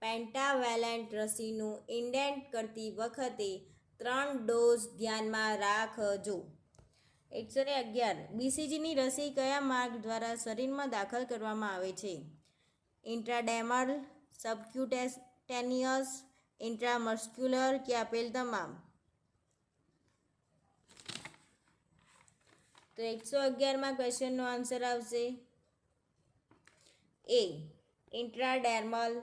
પેન્ટાવેલેન્ટ રસીનું ઇન્ડેન્ટ કરતી વખતે 3 ડોઝ ધ્યાનમાં રાખજો. 111. BCGની રસી કયા માર્ગ દ્વારા શરીરમાં દાખલ કરવામાં આવે છે? ઇન્ટ્રાડેર્મલ, સબક્યુટેનિયસ, ઇન્ટ્રામસ્ક્યુલર કે આપેલ તમામ? તો 111માં ક્વેશ્ચનનો આન્સર આવશે એ, ઇન્ટ્રાડેર્મલ.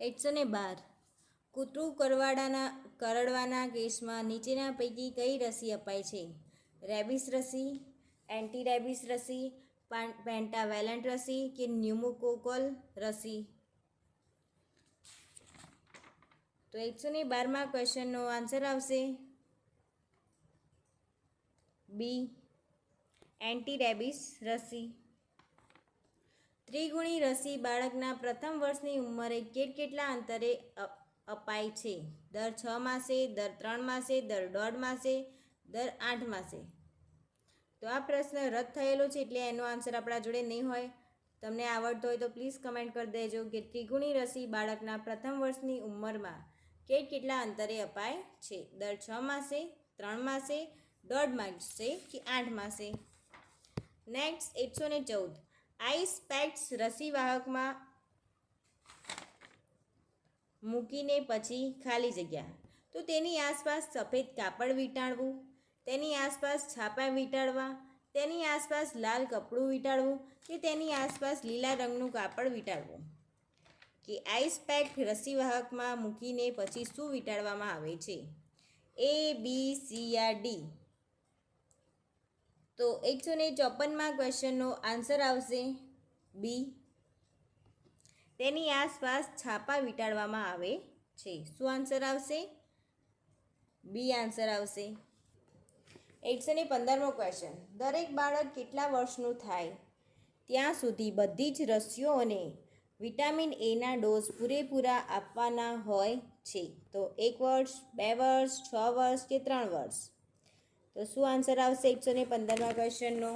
112. કૂતરું કરડવાના કેસમાં નીચેના પૈકી કઈ રસી અપાય છે? રેબિસ રસી, એન્ટી રેબિસ રસી, પેન્ટાવેલેન્ટ રસી કે ન્યુમોકોકલ રસી? તો 112માં ક્વેશ્ચનનો આન્સર આવશે બી, એન્ટી રેબિસ રસી. ત્રિગુણી રસી બાળકના પ્રથમ વર્ષની ઉંમરે કેટલા અંતરે અપાય છે? દર 6 માસે, દર 3 માસે, દર 1.5 માસે, દર 8 માસે? તો આ પ્રશ્ન રદ થયેલો છે એટલે એનો આન્સર આપણા જોડે નહીં હોય. તમને આવડતો હોય તો પ્લીઝ કમેન્ટ કરી દેજો કે ત્રિગુણી રસી બાળકના પ્રથમ વર્ષની ઉંમરમાં કેટલા અંતરે અપાય છે? દર 6 માસે, 3 માસે, 1.5 માસે કે 8 માસે? નેક્સ્ટ 114. આઈસ પેક્સ રસી વાહકમાં મૂકીને પછી ખાલી જગ્યા. તો તેની આસપાસ સફેદ કાપડ વીંટાળવું, તેની આસપાસ છાપા વીંટાળવા, તેની આસપાસ લાલ કપડું વીંટાળવું કે તેની આસપાસ લીલા રંગનું કાપડ વીંટાળવું? કે આઈસ પેક રસી વાહકમાં મૂકીને પછી શું વીંટાળવામાં આવે છે? એ, બી, સી યા ડી? તો 154માં ક્વેશ્ચનનો આન્સર આવશે બી, તેની આસપાસ છાપા વીંટાળવામાં આવે છે. શું આન્સર આવશે? બી આન્સર આવશે. 115મો ક્વેશ્ચન. દરેક બાળક કેટલા વર્ષનું થાય ત્યાં સુધી બધી જ રસીઓ અને વિટામિન એના ડોઝ પૂરેપૂરા આપવાના હોય છે? તો 1 વર્ષ, 2 વર્ષ, 6 વર્ષ કે 3 વર્ષ? તો શું આન્સર આવશે 115મા ક્વેશ્ચનનો?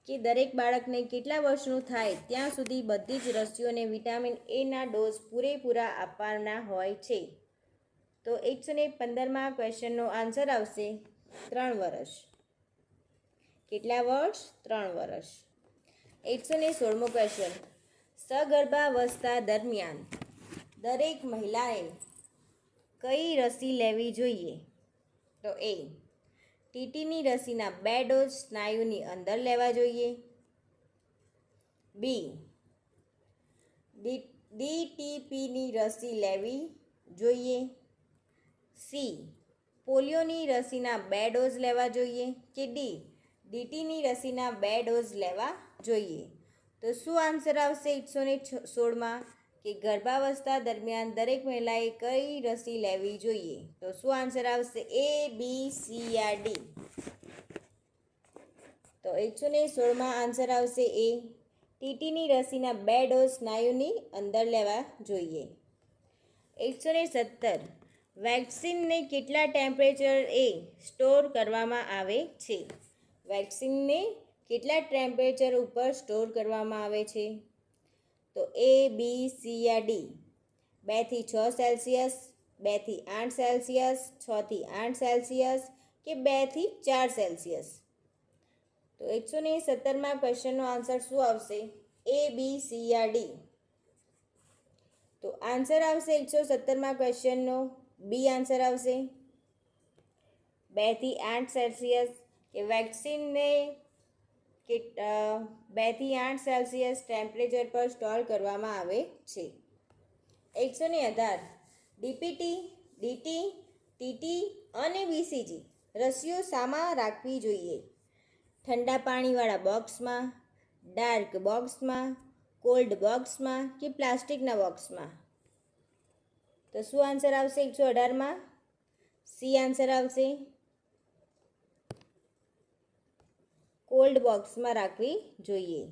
કે દરેક બાળકને કેટલા વર્ષનું થાય ત્યાં સુધી બધી જ રસીઓને વિટામિન એના ડોઝ પૂરેપૂરા આપવાના હોય છે? તો 115મા ક્વેશ્ચનનો આન્સર આવશે 3 વર્ષ. કેટલા વર્ષ? 3 વર્ષ. 116મો ક્વેશ્ચન. સગર્ભાવસ્થા દરમિયાન દરેક મહિલાએ કઈ રસી લેવી જોઈએ? તો એ, ટીટીની રસીના 2 ડોઝ સ્નાયુની અંદર લેવા જોઈએ. બી, DTPની રસી લેવી જોઈએ. સી, પોલિયોની રસીના 2 ડોઝ લેવા જોઈએ. કે ડી, ડીટીની રસીના 2 ડોઝ લેવા જોઈએ? તો શું આન્સર આવશે 116માં કે ગર્ભાવસ્થા દરમિયાન દરેક મહિલાએ કઈ રસી લેવી જોઈએ? તો શું આન્સર આવશે? A, B, C yeah D? તો 116માં આન્સર આવશે A. ટીટીની રસીના 2 ડોઝ સ્નાયુની અંદર લેવા જોઈએ. 117 વેક્સિનને કેટલા ટેમ્પરેચરે સ્ટોર કરવામાં આવે છે? વેક્સિનને કેટલા ટેમ્પરેચર ઉપર સ્ટોર કરવામાં આવે છે? તો A, B, C yeah D? 2 થી 6 સેલ્સિયસ, 2 થી 8 સેલ્સિયસ, 6 થી 8 સેલ્સિયસ કે 2 થી 4 સેલ્સિયસ? તો 117માં ક્વેશ્ચનનો આન્સર શું આવશે? A, B, C yeah D? તો આન્સર આવશે 117માં ક્વેશ્ચનનો બી આન્સર આવશે. 2 થી 8 સેલ્સિયસ કે વેક્સિનને 2 થી 8 સેલ્સિયસ ટેમ્પરેચર પર સ્ટોર કરવામાં આવે છે. 118 ડીપીટી, ડીટી, ટીટી અને બીસીજી રસીઓ શામાં રાખવી જોઈએ? ઠંડા પાણીવાળા બોક્સમાં, ડાર્ક બોક્સમાં, કોલ્ડ બોક્સમાં કે પ્લાસ્ટિકના બોક્સમાં? તો શું આન્સર આવશે 118માં? સી આન્સર આવશે. કોલ્ડ બોક્સમાં રાખવી જોઈએ.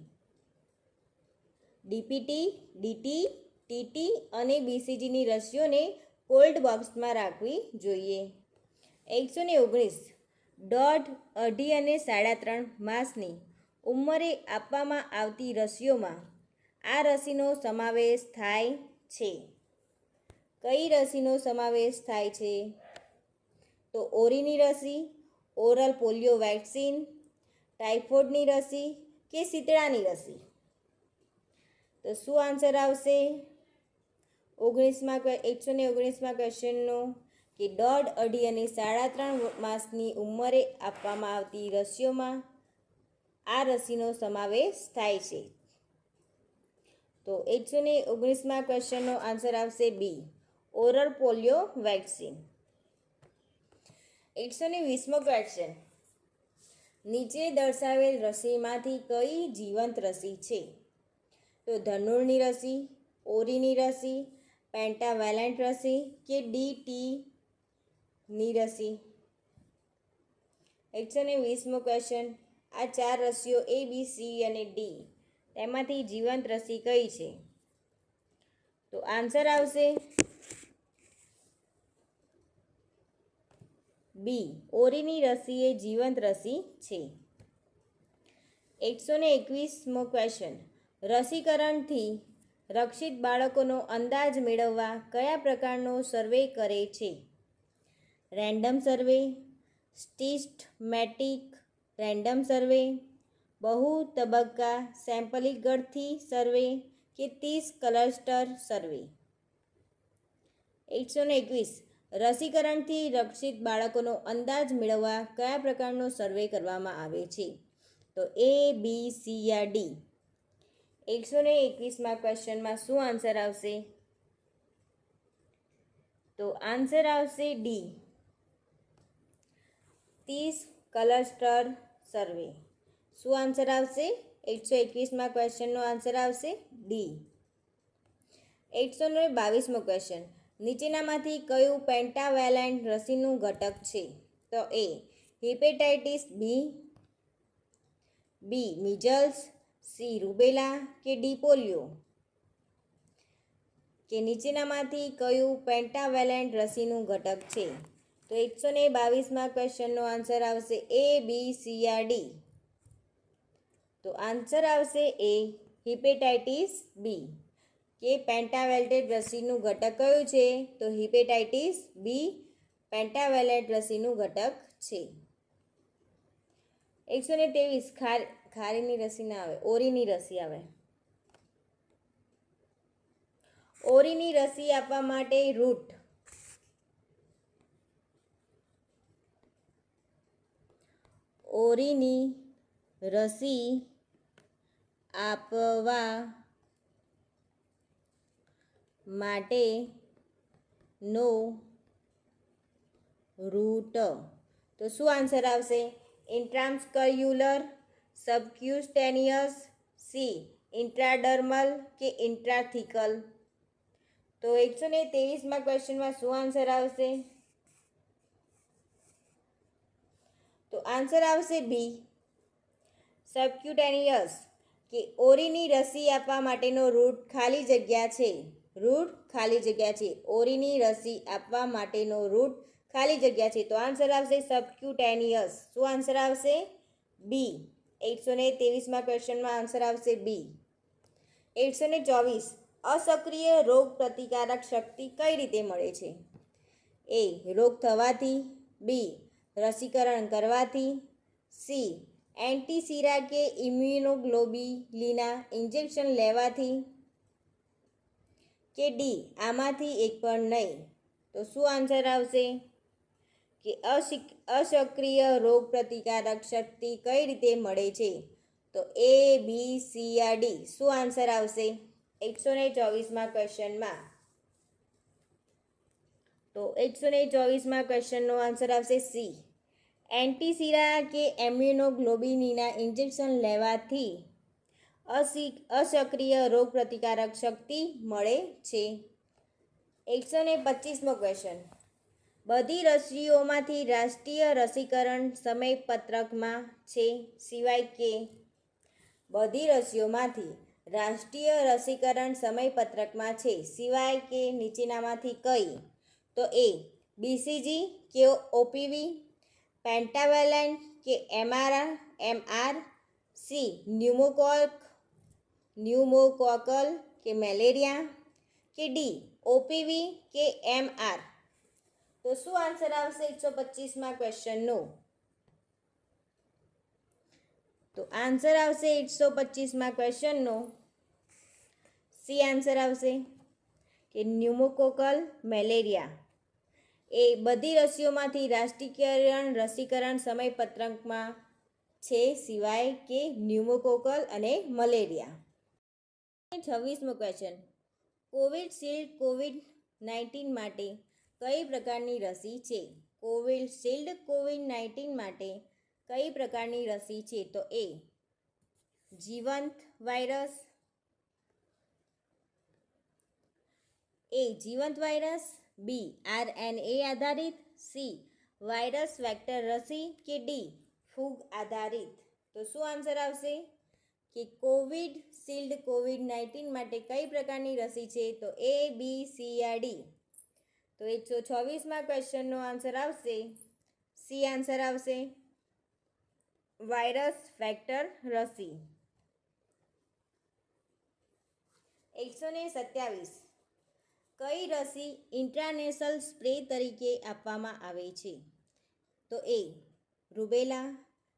ડીપીટી, ડીટી, ટીટી અને બીસીજીની રસીઓને કોલ્ડ બોક્સમાં રાખવી જોઈએ. 119 દોઢ, અઢી અને 3.5 માસની ઉંમરે આપવામાં આવતી રસીઓમાં આ રસીનો સમાવેશ થાય છે. કઈ રસીનો સમાવેશ થાય છે? તો ઓરીની રસી, ઓરલ પોલિયો વેક્સિન, ટાઇફોઇડની રસી કે શીતળાની રસી? તો શું આન્સર આવશે 119માં ક્વેશ્ચનનો કે દોઢ, અઢી અને 3.5 માસની ઉંમરે આપવામાં આવતી રસીઓમાં આ રસીનો સમાવેશ થાય છે. તો 119માં ક્વેશ્ચનનો આન્સર આવશે બી, ઓરલ પોલિયો વેક્સિન. 120મો ક્વેશ્ચન નીચે દર્શાવેલ રસીમાંથી કઈ જીવંત રસી છે? તો ધનુરની રસી, ઓરીની રસી, પેન્ટાવેલેન્ટ રસી કે ડીટીની રસી? 120મો ક્વેશ્ચન આ 4 રસીઓ A, B, C અને D તેમાંથી જીવંત રસી કઈ છે? તો આન્સર આવશે બી, ઓરીની રસી એ જીવંત રસી છે. 121મો ક્વેશ્ચન રસીકરણથી રક્ષિત બાળકોનો અંદાજ મેળવવા કયા પ્રકારનો સર્વે કરે છે? રેન્ડમ સર્વે, સિસ્ટમેટિક રેન્ડમ સર્વે, બહુ તબક્કા સેમ્પલિંગથી સર્વે કે 30 ક્લસ્ટર સર્વે? 121 રસીકરણથી રક્ષિત બાળકોનો અંદાજ મેળવવા કયા પ્રકારનો સર્વે કરવામાં આવે છે? તો A, B, C yeah D? 121માં ક્વેશ્ચનમાં શું આન્સર આવશે? તો આન્સર આવશે ડી, 30 ક્લસ્ટર સર્વે. શું આન્સર આવશે 121માં ક્વેશ્ચનનો આન્સર આવશે ડી. 122મો ક્વેશ્ચન નીચેનામાંથી કયું પેન્ટાવેલેન્ટ રસીનું ઘટક છે? તો એ હિપેટાઇટિસ બી, બી મિઝલ્સ, સી રૂબેલા કે ડી પોલિયો? કે નીચેનામાંથી કયું પેન્ટાવેલેન્ટ રસીનું ઘટક છે? તો 122માં ક્વેશ્ચનનો આન્સર આવશે A, B, C yeah D? તો આન્સર આવશે એ હિપેટાઇટિસ બી. કે પેન્ટાવેલેન્ટ રસીનું ઘટક કયું છે? તો હિપેટાઇટિસ બી પેન્ટાવેલેન્ટ રસીનું ઘટક છે. 123 ખારીની રસી ના આવે, ઓરીની રસી આવે. ઓરીની રસી આપવા માટે રૂટ ઓરીની રસી આપવા માટેનો રૂટ? તો શું આન્સર આવશે? ઇન્ટ્રામસ્ક્યુલર, સબક્યુટેનિયસ, સી ઇન્ટ્રાડર્મલ કે ઇન્ટ્રાથિકલ? તો 123માં ક્વેશ્ચનમાં શું આન્સર આવશે? તો આન્સર આવશે બી સબક્યુટેનિયસ, કે ઓરીની રસી આપવા માટેનો રૂટ ખાલી જગ્યા છે. રૂટ ખાલી જગ્યા છે. ઓરીની રસી આપવા માટેનો રૂટ ખાલી જગ્યા છે. તો આન્સર આવશે સબક્યુટેનિયસ. શું આન્સર આવશે? બી. 123માં ક્વેશ્ચનમાં આન્સર આવશે બી. 124 અસક્રિય રોગ પ્રતિકારક શક્તિ કઈ રીતે મળે છે? એ રોગ થવાથી, બી રસીકરણ કરવાથી, સી એન્ટીસીરા કે ઇમ્યુનોગ્લોબ્યુલિના ઇન્જેક્શન લેવાથી, કે ડી આમાંથી એક પણ નહીં. તો શું આન્સર આવશે? કે અસક્રિય રોગ પ્રતિકારક શક્તિ કઈ રીતે મળે છે? તો એ, બી, સી યા ડી. શું આન્સર આવશે 124માં ક્વેશ્ચનમાં? તો 124માં ક્વેશ્ચનનો આન્સર આવશે સી એન્ટીસીરા કે ઇમ્યુનોગ્લોબ્યુલિના ઇન્જેક્શન લેવાથી અસક્રિય રોગ પ્રતિકારક શક્તિ મળે છે. 125મો ક્વેશ્ચન બધી રસીઓમાંથી રાષ્ટ્રીય રસીકરણ સમયપત્રકમાં છે સિવાય કે? બધી રસીઓમાંથી રાષ્ટ્રીય રસીકરણ સમયપત્રકમાં છે સિવાય કે નીચેનામાંથી કઈ? તો એ બીસીજી કે ઓપીવી, પેન્ટાવેલેન્ટ કે એમઆર, સી ન્યુમોકોકલ કે મેલેરિયા, કે ડી ઓપીવી કે એમઆર. તો શું આન્સર આવશે 125માં ક્વેશ્ચનનો? તો આન્સર આવશે 125માં ક્વેશ્ચનનો સી આન્સર આવશે, કે ન્યુમોકોકલ મેલેરિયા એ બધી રસીઓમાંથી રાષ્ટ્રીય રસીકરણ સમયપત્રકમાં છે સિવાય કે ન્યુમોકોકલ અને મલેરિયા. 26મો ક્વેશ્ચન કોવિશિલ્ડ કોવિડ-19 માટે કઈ પ્રકારની રસી છે? કોવિશિલ્ડ કોવિડ-19 માટે કઈ પ્રકારની રસી છે? તો એ જીવંત વાયરસ, બી આરએનએ આધારિત, સી વાયરસ વેક્ટર રસી, કે ડી ફૂગ આધારિત. તો શું આન્સર આવશે? કે કોવિશિલ્ડ કોવિડ-19 માટે કઈ પ્રકારની રસી છે? તો એ, બી, સી યા ડી. તો 126માં ક્વેશ્ચનનો આન્સર આવશે સી આન્સર આવશે, વાયરસ વેક્ટર રસી. 127 કઈ રસી ઇન્ટ્રાનેશનલ સ્પ્રે તરીકે આપવામાં આવે છે? તો એ રૂબેલા,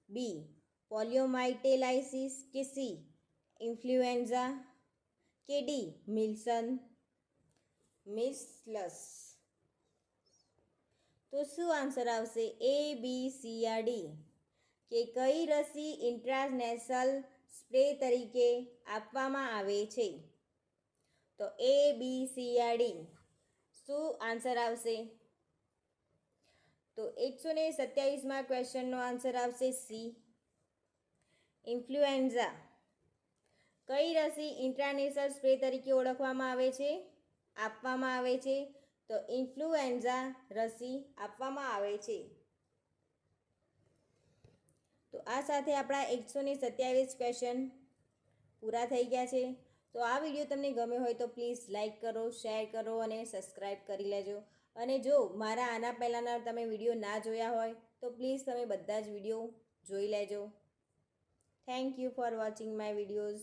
બી પોલિયોમાઇલિટીસ, કે સી ઇન્ફ્લુએન્ઝા, કે ડી મિસલસ. તો શું answer A? A, B, C યા ડી. કે કઈ રસી ઇન્ટ્રાનેશનલ સ્પ્રે તરીકે આપવામાં આવે છે? તો એ, બી, સી યા ડી. શું આન્સર આવશે? તો 127માં ક્વેશ્ચનનો આન્સર આવશે સી ઇન્ફ્લુએન્ઝા. કઈ રસી ઇન્ટ્રાનેશનલ સ્પ્રે તરીકે ઓળખવામાં આવે છે, આપવામાં આવે છે? તો ઇન્ફ્લુએન્ઝા રસી આપવામાં આવે છે. તો આ સાથે આપણા 127 ક્વેશ્ચન પૂરા થઈ ગયા છે. તો આ વિડીયો તમને ગમ્યો હોય તો પ્લીઝ લાઇક કરો, શેર કરો અને સબસ્ક્રાઈબ કરી લેજો. અને જો મારા આના પહેલાંના તમે વિડીયો ના જોયા હોય તો પ્લીઝ તમે બધા જ વિડીયો જોઈ લેજો. Thank you for watching my videos.